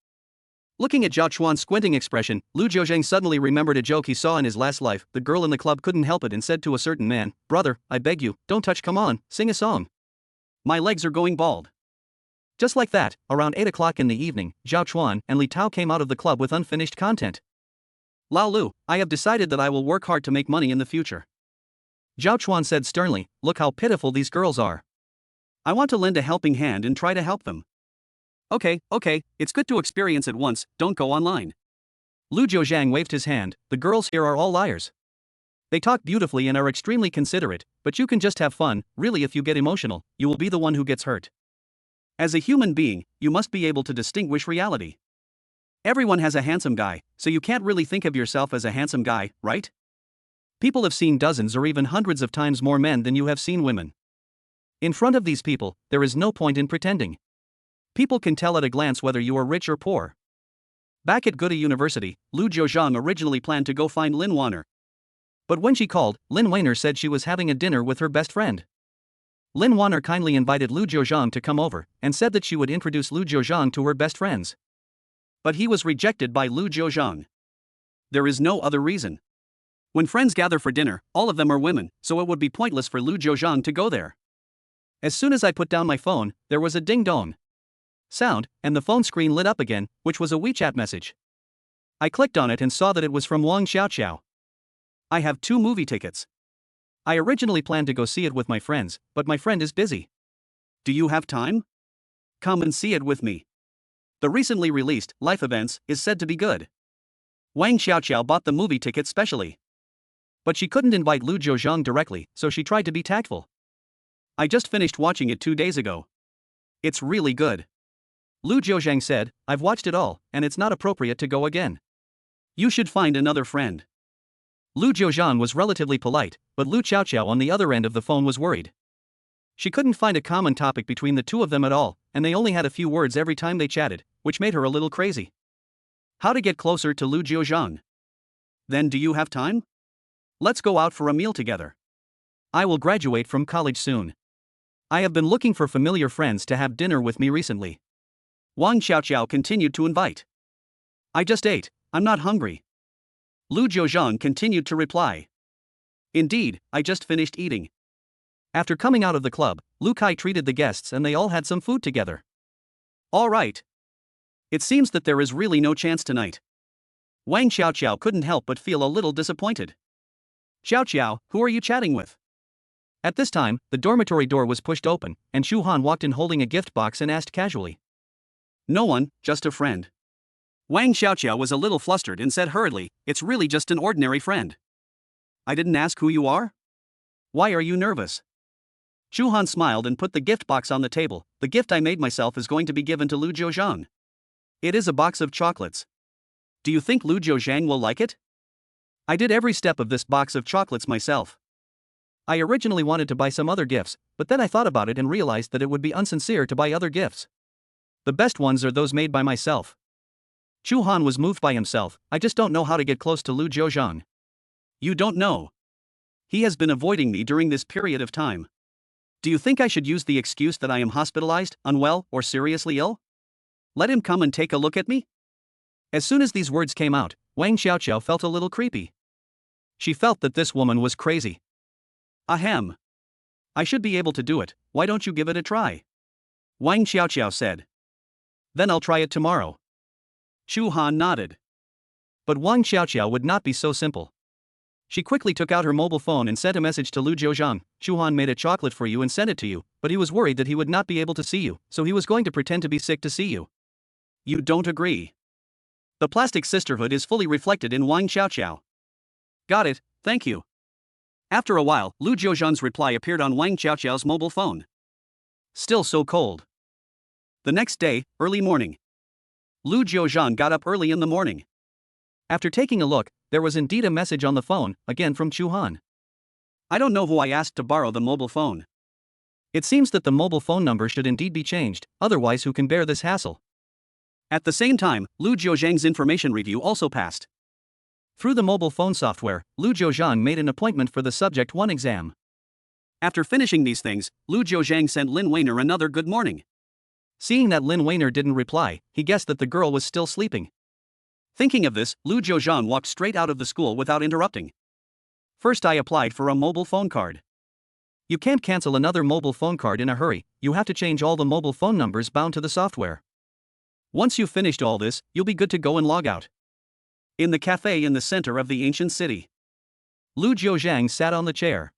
Looking at Zhao Chuan's squinting expression, Lu Jiuzhang suddenly remembered a joke he saw in his last life. The girl in the club couldn't help it and said to a certain man, "Brother, I beg you, don't touch, come on, sing a song. My legs are going bald." Just like that, around 8 o'clock in the evening, Zhao Chuan and Li Tao came out of the club with unfinished content. "Lao Lu, I have decided that I will work hard to make money in the future." Zhao Chuan said sternly, "Look how pitiful these girls are. I want to lend a helping hand and try to help them." Okay, it's good to experience it once, don't go online." Lu Jiuzhang waved his hand, "The girls here are all liars. They talk beautifully and are extremely considerate, but you can just have fun. Really, if you get emotional, you will be the one who gets hurt. As a human being, you must be able to distinguish reality. Everyone has a handsome guy, so you can't really think of yourself as a handsome guy, right? People have seen dozens or even hundreds of times more men than you have seen women. In front of these people, there is no point in pretending. People can tell at a glance whether you are rich or poor." Back at Goethe University, Lu Jiuzhang originally planned to go find Lin Wanner. But when she called, Lin Wanner said she was having a dinner with her best friend. Lin Wanner kindly invited Lu Jiuzhang to come over, and said that she would introduce Lu Jiuzhang to her best friends. But he was rejected by Lu Jiuzhang. There is no other reason. When friends gather for dinner, all of them are women, so it would be pointless for Lu Jiuzhang to go there. As soon as I put down my phone, there was a ding-dong sound, and the phone screen lit up again, which was a WeChat message. I clicked on it and saw that it was from Wang Xiaoqiao. I have 2 movie tickets. I originally planned to go see it with my friends, but my friend is busy. Do you have time? Come and see it with me. The recently released Life Events is said to be good. Wang Xiaoqiao bought the movie ticket specially. But she couldn't invite Lu Jiuzhang directly, so she tried to be tactful. I just finished watching it 2 days ago. It's really good. Lu Jiuzhang said, I've watched it all, and it's not appropriate to go again. You should find another friend. Lu Jiuzhang was relatively polite, but Lu Xiaoqiao on the other end of the phone was worried. She couldn't find a common topic between the two of them at all, and they only had a few words every time they chatted, which made her a little crazy. How to get closer to Lu Jiuzhang? Then do you have time? Let's go out for a meal together. I will graduate from college soon. I have been looking for familiar friends to have dinner with me recently. Wang Xiaoqiao continued to invite. I just ate, I'm not hungry. Lu Jiuzhang continued to reply. Indeed, I just finished eating. After coming out of the club, Lu Kai treated the guests and they all had some food together. All right. It seems that there is really no chance tonight. Wang Xiaoqiao couldn't help but feel a little disappointed. Xiaoqiao, who are you chatting with? At this time, the dormitory door was pushed open, and Shu Han walked in holding a gift box and asked casually. No one, just a friend. Wang Xiaoqiao was a little flustered and said hurriedly, it's really just an ordinary friend. I didn't ask who you are? Why are you nervous? Shu Han smiled and put the gift box on the table. The gift I made myself is going to be given to Lu Jiuzhang. It is a box of chocolates. Do you think Lu Jiuzhang will like it? I did every step of this box of chocolates myself. I originally wanted to buy some other gifts, but then I thought about it and realized that it would be insincere to buy other gifts. The best ones are those made by myself. Shu Han was moved by himself. I just don't know how to get close to Lu Jiuzhang. You don't know. He has been avoiding me during this period of time. Do you think I should use the excuse that I am hospitalized, unwell, or seriously ill? Let him come and take a look at me? As soon as these words came out, Wang Xiaoqiao felt a little creepy. She felt that this woman was crazy. Ahem. I should be able to do it, why don't you give it a try? Wang Xiaoqiao said. Then I'll try it tomorrow. Shu Han nodded. But Wang Xiaoqiao would not be so simple. She quickly took out her mobile phone and sent a message to Lu Jiuzhang. Shu Han made a chocolate for you and sent it to you, but he was worried that he would not be able to see you, so he was going to pretend to be sick to see you. You don't agree. The plastic sisterhood is fully reflected in Wang Xiaoqiao. Got it, thank you. After a while, Lu Jiuzhang's reply appeared on Wang Xiaoqiao's mobile phone. Still so cold. The next day, early morning. Lu Jiuzhang got up early in the morning. After taking a look, there was indeed a message on the phone, again from Shu Han. I don't know who I asked to borrow the mobile phone. It seems that the mobile phone number should indeed be changed, otherwise who can bear this hassle? At the same time, Lu Jiuzhang's information review also passed. Through the mobile phone software, Lu Jiuzhang made an appointment for the Subject 1 exam. After finishing these things, Lu Jiuzhang sent Lin Weiner another good morning. Seeing that Lin Weiner didn't reply, he guessed that the girl was still sleeping. Thinking of this, Lu Jiuzhang walked straight out of the school without interrupting. First I applied for a mobile phone card. You can't cancel another mobile phone card in a hurry, you have to change all the mobile phone numbers bound to the software. Once you've finished all this, you'll be good to go and log out. In the cafe in the center of the ancient city, Lu Jiuzhang sat on the chair.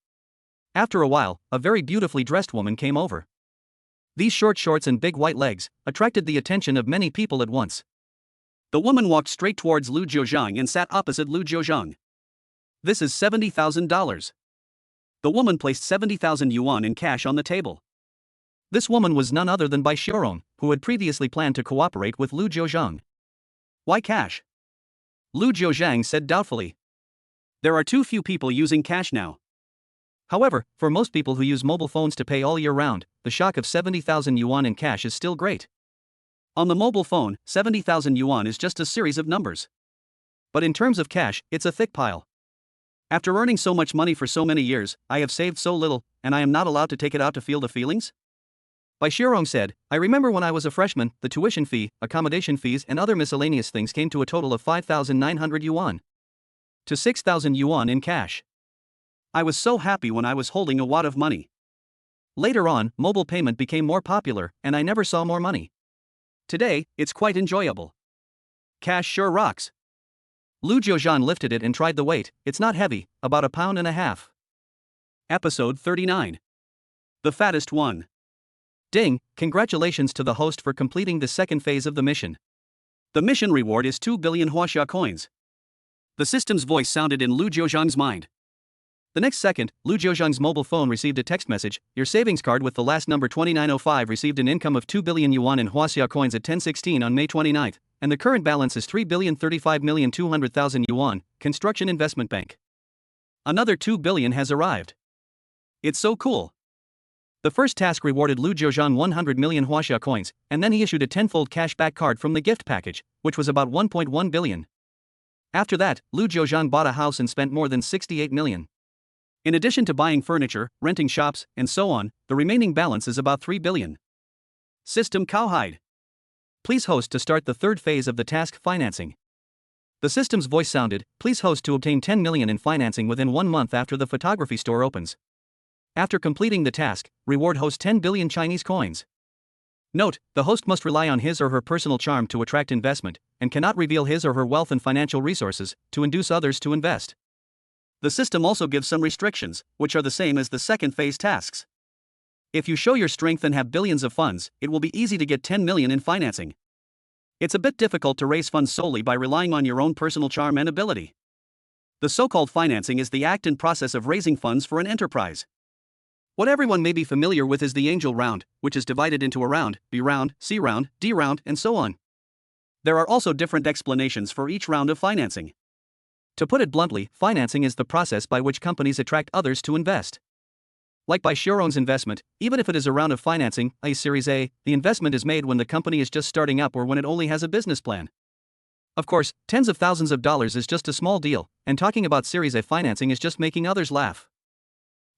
After a while, a very beautifully dressed woman came over. These short shorts and big white legs attracted the attention of many people at once. The woman walked straight towards Lu Jiuzhang and sat opposite Lu Jiuzhang. This is $70,000. The woman placed 70,000 yuan in cash on the table. This woman was none other than Bai Xiaorong, who had previously planned to cooperate with Lu Jiuzhang. Why cash? Lu Jiuzhang said doubtfully. There are too few people using cash now. However, for most people who use mobile phones to pay all year round, the shock of 70,000 yuan in cash is still great. On the mobile phone, 70,000 yuan is just a series of numbers. But in terms of cash, it's a thick pile. After earning so much money for so many years, I have saved so little, and I am not allowed to take it out to feel the feelings? Bai Xiaorong said, I remember when I was a freshman, the tuition fee, accommodation fees and other miscellaneous things came to a total of 5,900 yuan. to 6,000 yuan in cash. I was so happy when I was holding a wad of money. Later on, mobile payment became more popular, and I never saw more money. Today, it's quite enjoyable. Cash sure rocks. Lu Jiuzhang lifted it and tried the weight. It's not heavy, about 1.5 pounds. Episode 39. The fattest one. Ding, congratulations to the host for completing the second phase of the mission. The mission reward is 2 billion huaxia coins. The system's voice sounded in Lu Jiuzhang's mind. The next second, Lu Jiuzhang's mobile phone received a text message. Your savings card with the last number 2905 received an income of 2 billion yuan in huaxia coins at 10:16 on May 29, and the current balance is 3,035,200,000 yuan, Construction Investment Bank. Another 2 billion has arrived. It's so cool. The first task rewarded Lu Jiuzhang 100 million huaxia coins, and then he issued a tenfold cashback card from the gift package, which was about 1.1 billion. After that, Lu Jiuzhang bought a house and spent more than 68 million. In addition to buying furniture, renting shops, and so on, the remaining balance is about 3 billion. System cowhide. Please host to start the third phase of the task financing. The system's voice sounded, please host to obtain 10 million in financing within 1 month after the photography store opens. After completing the task, reward host 10 billion Chinese coins. Note, the host must rely on his or her personal charm to attract investment, and cannot reveal his or her wealth and financial resources to induce others to invest. The system also gives some restrictions, which are the same as the second phase tasks. If you show your strength and have billions of funds, it will be easy to get 10 million in financing. It's a bit difficult to raise funds solely by relying on your own personal charm and ability. The so-called financing is the act and process of raising funds for an enterprise. What everyone may be familiar with is the angel round, which is divided into a round, B round, C round, D round, and so on. There are also different explanations for each round of financing. To put it bluntly, financing is the process by which companies attract others to invest. Like by Xiaorong's investment, even if it is a round of financing, a Series A, the investment is made when the company is just starting up or when it only has a business plan. Of course, tens of thousands of dollars is just a small deal, and talking about Series A financing is just making others laugh.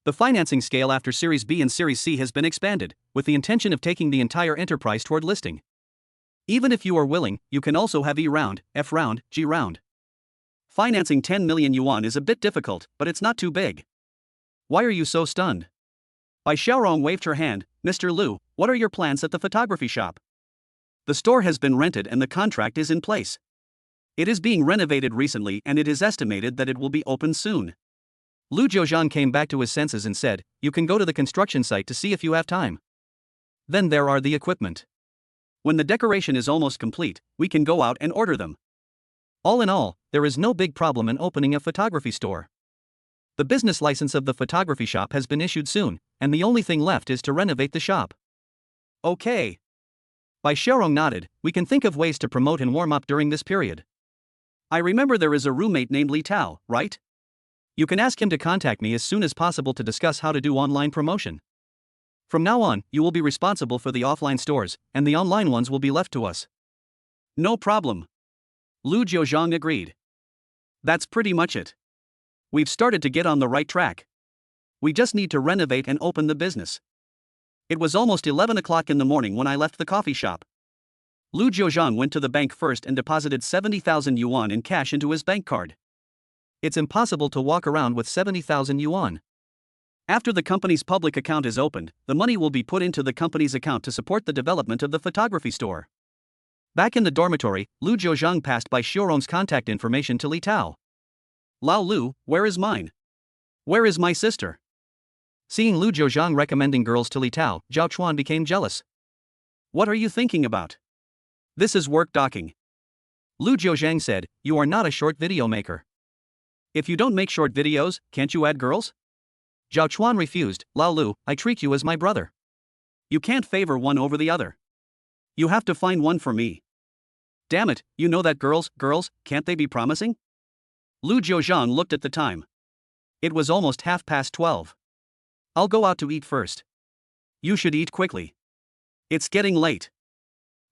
The financing scale after Series B and Series C has been expanded, with the intention of taking the entire enterprise toward listing. Even if you are willing, you can also have E round, F round, G round. Financing 10 million yuan is a bit difficult, but it's not too big. Why are you so stunned? Bai Xiaorong waved her hand. Mr. Lu, what are your plans at the photography shop? The store has been rented and the contract is in place. It is being renovated recently and it is estimated that it will be open soon. Lu Jiuzhang came back to his senses and said, you can go to the construction site to see if you have time. Then there are the equipment. When the decoration is almost complete, we can go out and order them. All in all, there is no big problem in opening a photography store. The business license of the photography shop has been issued soon, and the only thing left is to renovate the shop. Okay. Bai Xiaorong nodded, we can think of ways to promote and warm up during this period. I remember there is a roommate named Li Tao, right? You can ask him to contact me as soon as possible to discuss how to do online promotion. From now on, you will be responsible for the offline stores, and the online ones will be left to us. No problem. Lu Jiuzhang agreed. That's pretty much it. We've started to get on the right track. We just need to renovate and open the business. It was almost 11 o'clock in the morning when I left the coffee shop. Lu Jiuzhang went to the bank first and deposited 70,000 yuan in cash into his bank card. It's impossible to walk around with 70,000 yuan. After the company's public account is opened, the money will be put into the company's account to support the development of the photography store. Back in the dormitory, Lu Jiuzhang passed Bai Xiaorong's contact information to Li Tao. Lao Lu, where is mine? Where is my sister? Seeing Lu Jiuzhang recommending girls to Li Tao, Zhao Chuan became jealous. What are you thinking about? This is work docking. Lu Jiuzhang said, you are not a short video maker. If you don't make short videos, can't you add girls? Zhao Chuan refused. Lao Lu, I treat you as my brother. You can't favor one over the other. You have to find one for me. Damn it, you know that girls, can't they be promising? Lu Jiuzhang looked at the time. It was almost 12:30. I'll go out to eat first. You should eat quickly. It's getting late.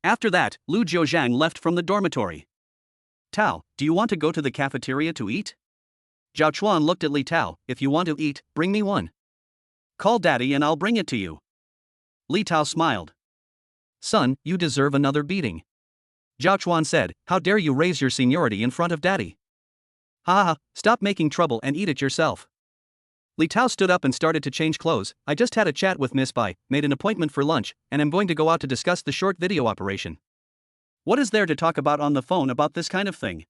After that, Lu Jiuzhang left from the dormitory. Tao, do you want to go to the cafeteria to eat? Zhao Chuan looked at Li Tao, if you want to eat, bring me one. Call daddy and I'll bring it to you. Li Tao smiled. Son, you deserve another beating. Zhao Chuan said, how dare you raise your seniority in front of daddy? Ha ha, stop making trouble and eat it yourself. Li Tao stood up and started to change clothes. I just had a chat with Miss Bai, made an appointment for lunch, and I'm going to go out to discuss the short video operation. What is there to talk about on the phone about this kind of thing?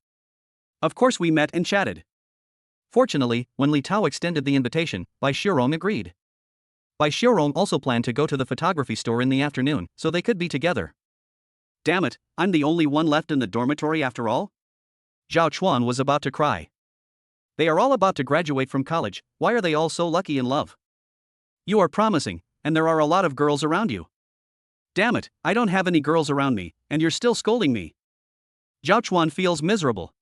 Of course we met and chatted. Fortunately, when Li Tao extended the invitation, Bai Xiurong agreed. Bai Xiurong also planned to go to the photography store in the afternoon, so they could be together. Damn it, I'm the only one left in the dormitory after all? Zhao Chuan was about to cry. They are all about to graduate from college, why are they all so lucky in love? You are promising, and there are a lot of girls around you. Damn it, I don't have any girls around me, and you're still scolding me. Zhao Chuan feels miserable.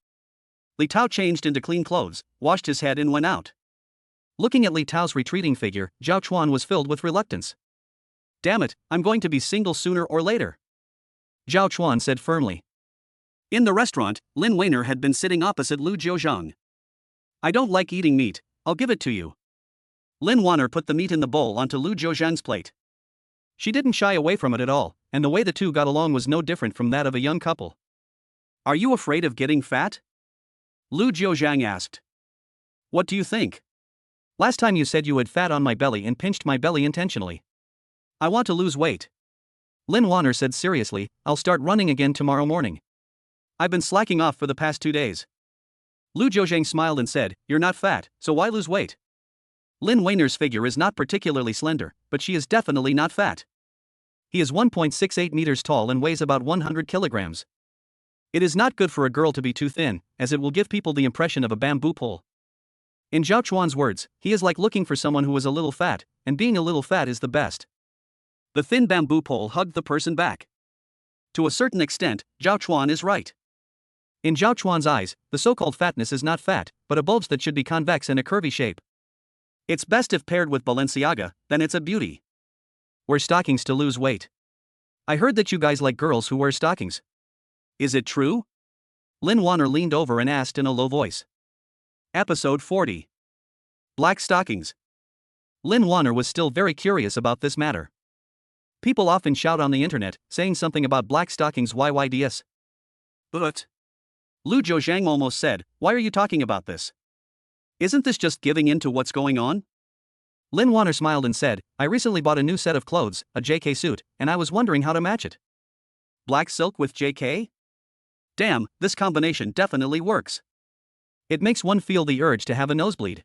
Li Tao changed into clean clothes, washed his head and went out. Looking at Li Tao's retreating figure, Zhao Chuan was filled with reluctance. Damn it, I'm going to be single sooner or later. Zhao Chuan said firmly. In the restaurant, Lin Weiner had been sitting opposite Lu Jiuzhang. I don't like eating meat, I'll give it to you. Lin Weiner put the meat in the bowl onto Lu Jiuzhang's plate. She didn't shy away from it at all, and the way the two got along was no different from that of a young couple. Are you afraid of getting fat? Lu Jiuzhang asked. What do you think? Last time you said you had fat on my belly and pinched my belly intentionally. I want to lose weight. Lin Weiner said seriously, I'll start running again tomorrow morning. I've been slacking off for the past 2 days. Lu Jiuzhang smiled and said, you're not fat, so why lose weight? Lin Weiner's figure is not particularly slender, but she is definitely not fat. He is 1.68 meters tall and weighs about 100 kilograms. It is not good for a girl to be too thin, as it will give people the impression of a bamboo pole. In Zhao Chuan's words, he is like looking for someone who is a little fat, and being a little fat is the best. The thin bamboo pole hugged the person back. To a certain extent, Zhao Chuan is right. In Zhao Chuan's eyes, the so-called fatness is not fat, but a bulge that should be convex in a curvy shape. It's best if paired with Balenciaga, then it's a beauty. Wear stockings to lose weight. I heard that you guys like girls who wear stockings. Is it true? Lin Weiner leaned over and asked in a low voice. Episode 40. Black stockings. Lin Weiner was still very curious about this matter. People often shout on the internet, saying something about black stockings yyds. But Lu Jiuzhang almost said, why are you talking about this? Isn't this just giving in to what's going on? Lin Weiner smiled and said, I recently bought a new set of clothes, a JK suit, and I was wondering how to match it. Black silk with JK? Damn, this combination definitely works. It makes one feel the urge to have a nosebleed.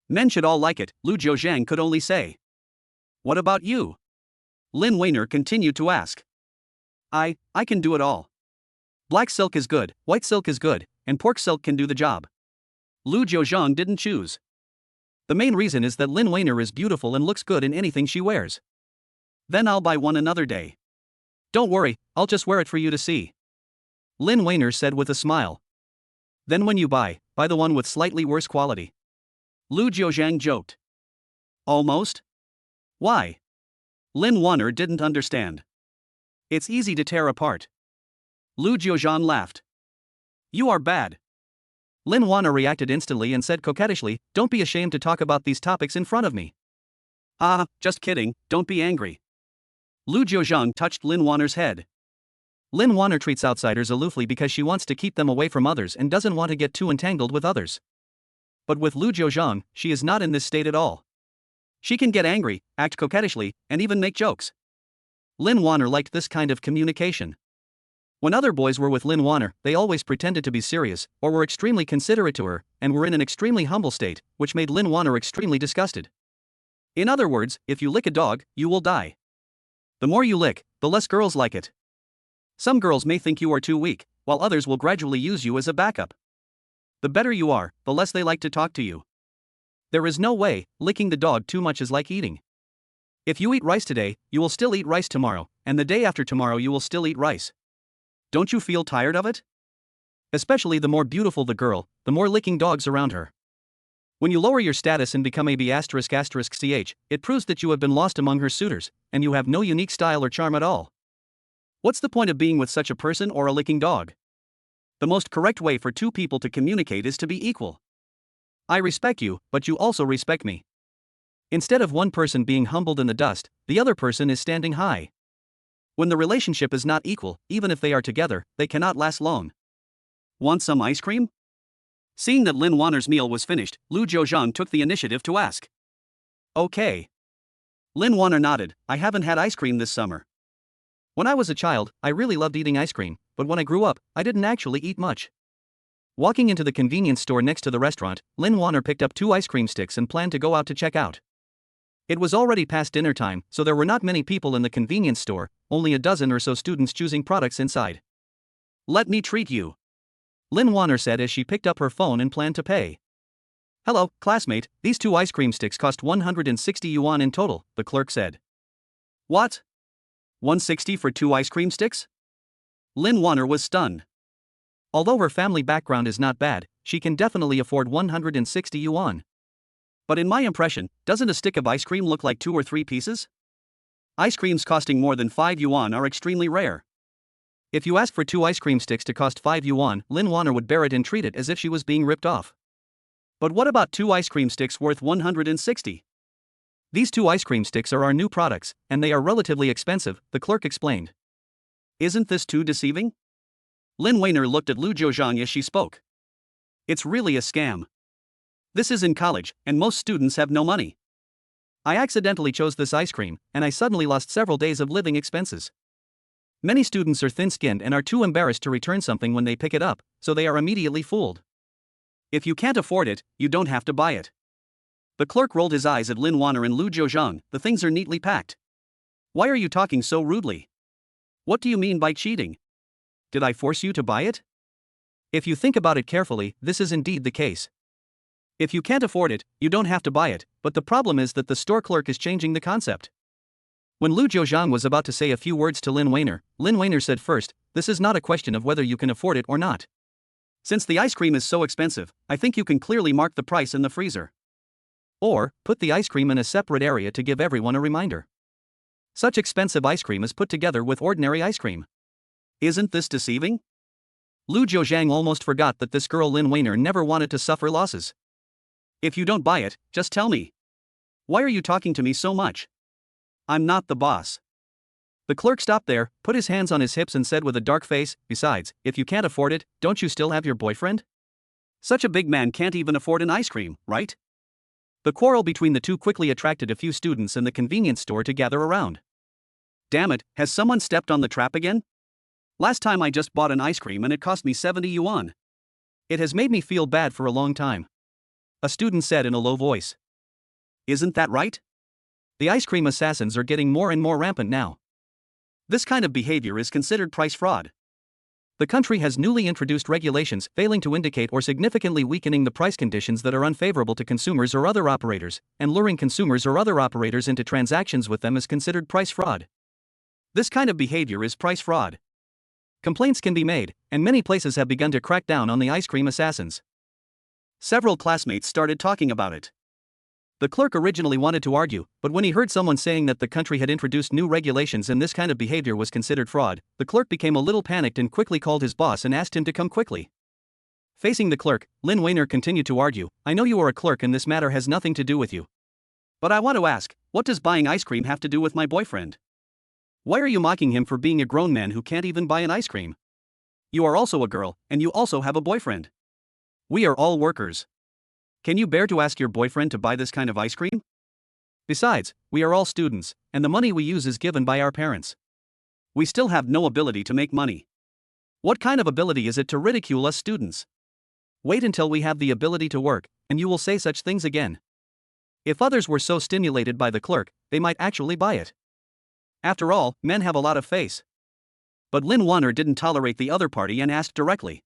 Men should all like it, Lu Jiuzhang could only say. What about you? Lin Weiner continued to ask. I can do it all. Black silk is good, white silk is good, and pork silk can do the job. Lu Jiuzhang didn't choose. The main reason is that Lin Weiner is beautiful and looks good in anything she wears. Then I'll buy one another day. Don't worry, I'll just wear it for you to see. Lin Weiner said with a smile. Then when you buy the one with slightly worse quality. Lu Jiuzhang joked. Almost? Why? Lin Weiner didn't understand. It's easy to tear apart. Lu Jiuzhang laughed. You are bad. Lin Weiner reacted instantly and said coquettishly, don't be ashamed to talk about these topics in front of me. Ah, just kidding, don't be angry. Lu Jiuzhang touched Lin Weiner's head. Lin Weiner treats outsiders aloofly because she wants to keep them away from others and doesn't want to get too entangled with others. But with Lu Jiuzhang, she is not in this state at all. She can get angry, act coquettishly, and even make jokes. Lin Weiner liked this kind of communication. When other boys were with Lin Weiner, they always pretended to be serious, or were extremely considerate to her, and were in an extremely humble state, which made Lin Weiner extremely disgusted. In other words, if you lick a dog, you will die. The more you lick, the less girls like it. Some girls may think you are too weak, while others will gradually use you as a backup. The better you are, the less they like to talk to you. There is no way, licking the dog too much is like eating. If you eat rice today, you will still eat rice tomorrow, and the day after tomorrow you will still eat rice. Don't you feel tired of it? Especially the more beautiful the girl, the more licking dogs around her. When you lower your status and become a B******ch, it proves that you have been lost among her suitors, and you have no unique style or charm at all. What's the point of being with such a person or a licking dog? The most correct way for two people to communicate is to be equal. I respect you, but you also respect me. Instead of one person being humbled in the dust, the other person is standing high. When the relationship is not equal, even if they are together, they cannot last long. Want some ice cream? Seeing that Lin Wanner's meal was finished, Lu Jiuzhang took the initiative to ask. Okay. Lin Wanner nodded. I haven't had ice cream this summer. When I was a child, I really loved eating ice cream, but when I grew up, I didn't actually eat much. Walking into the convenience store next to the restaurant, Lin Wanner picked up 2 ice cream sticks and planned to go out to check out. It was already past dinner time, so there were not many people in the convenience store, only a dozen or so students choosing products inside. Let me treat you, Lin Wanner said as she picked up her phone and planned to pay. Hello, classmate, these 2 ice cream sticks cost 160 yuan in total, the clerk said. What? 160 for 2 ice cream sticks? Lin Wanner was stunned. Although her family background is not bad, she can definitely afford 160 yuan. But in my impression, doesn't a stick of ice cream look like 2 or 3 pieces? Ice creams costing more than 5 yuan are extremely rare. If you ask for 2 ice cream sticks to cost 5 yuan, Lin Wanner would bear it and treat it as if she was being ripped off. But what about 2 ice cream sticks worth 160? These 2 ice cream sticks are our new products, and they are relatively expensive, the clerk explained. Isn't this too deceiving? Lin Wanner looked at Lu Jiuzhang as she spoke. It's really a scam. This is in college, and most students have no money. I accidentally chose this ice cream, and I suddenly lost several days of living expenses. Many students are thin-skinned and are too embarrassed to return something when they pick it up, so they are immediately fooled. If you can't afford it, you don't have to buy it. The clerk rolled his eyes at Lin Wanner and Lu Jiuzhang. The things are neatly packed. Why are you talking so rudely? What do you mean by cheating? Did I force you to buy it? If you think about it carefully, this is indeed the case. If you can't afford it, you don't have to buy it, but the problem is that the store clerk is changing the concept. When Lu Jiuzhang was about to say a few words to Lin Wanner said first, this is not a question of whether you can afford it or not. Since the ice cream is so expensive, I think you can clearly mark the price in the freezer. Or, put the ice cream in a separate area to give everyone a reminder. Such expensive ice cream is put together with ordinary ice cream. Isn't this deceiving? Lu Jiuzhang almost forgot that this girl Lin Wanner never wanted to suffer losses. If you don't buy it, just tell me. Why are you talking to me so much? I'm not the boss. The clerk stopped there, put his hands on his hips and said with a dark face, besides, if you can't afford it, don't you still have your boyfriend? Such a big man can't even afford an ice cream, right? The quarrel between the two quickly attracted a few students in the convenience store to gather around. Damn it, has someone stepped on the trap again? Last time I just bought an ice cream and it cost me 70 yuan. It has made me feel bad for a long time, a student said in a low voice. Isn't that right? The ice cream assassins are getting more and more rampant now. This kind of behavior is considered price fraud. The country has newly introduced regulations failing to indicate or significantly weakening the price conditions that are unfavorable to consumers or other operators, and luring consumers or other operators into transactions with them is considered price fraud. This kind of behavior is price fraud. Complaints can be made, and many places have begun to crack down on the ice cream assassins. Several classmates started talking about it. The clerk originally wanted to argue, but when he heard someone saying that the country had introduced new regulations and this kind of behavior was considered fraud, the clerk became a little panicked and quickly called his boss and asked him to come quickly. Facing the clerk, Lin Wanner continued to argue, I know you are a clerk and this matter has nothing to do with you. But I want to ask, what does buying ice cream have to do with my boyfriend? Why are you mocking him for being a grown man who can't even buy an ice cream? You are also a girl, and you also have a boyfriend. We are all workers. Can you bear to ask your boyfriend to buy this kind of ice cream? Besides, we are all students, and the money we use is given by our parents. We still have no ability to make money. What kind of ability is it to ridicule us students? Wait until we have the ability to work, and you will say such things again. If others were so stimulated by the clerk, they might actually buy it. After all, men have a lot of face. But Lin Wanner didn't tolerate the other party and asked directly.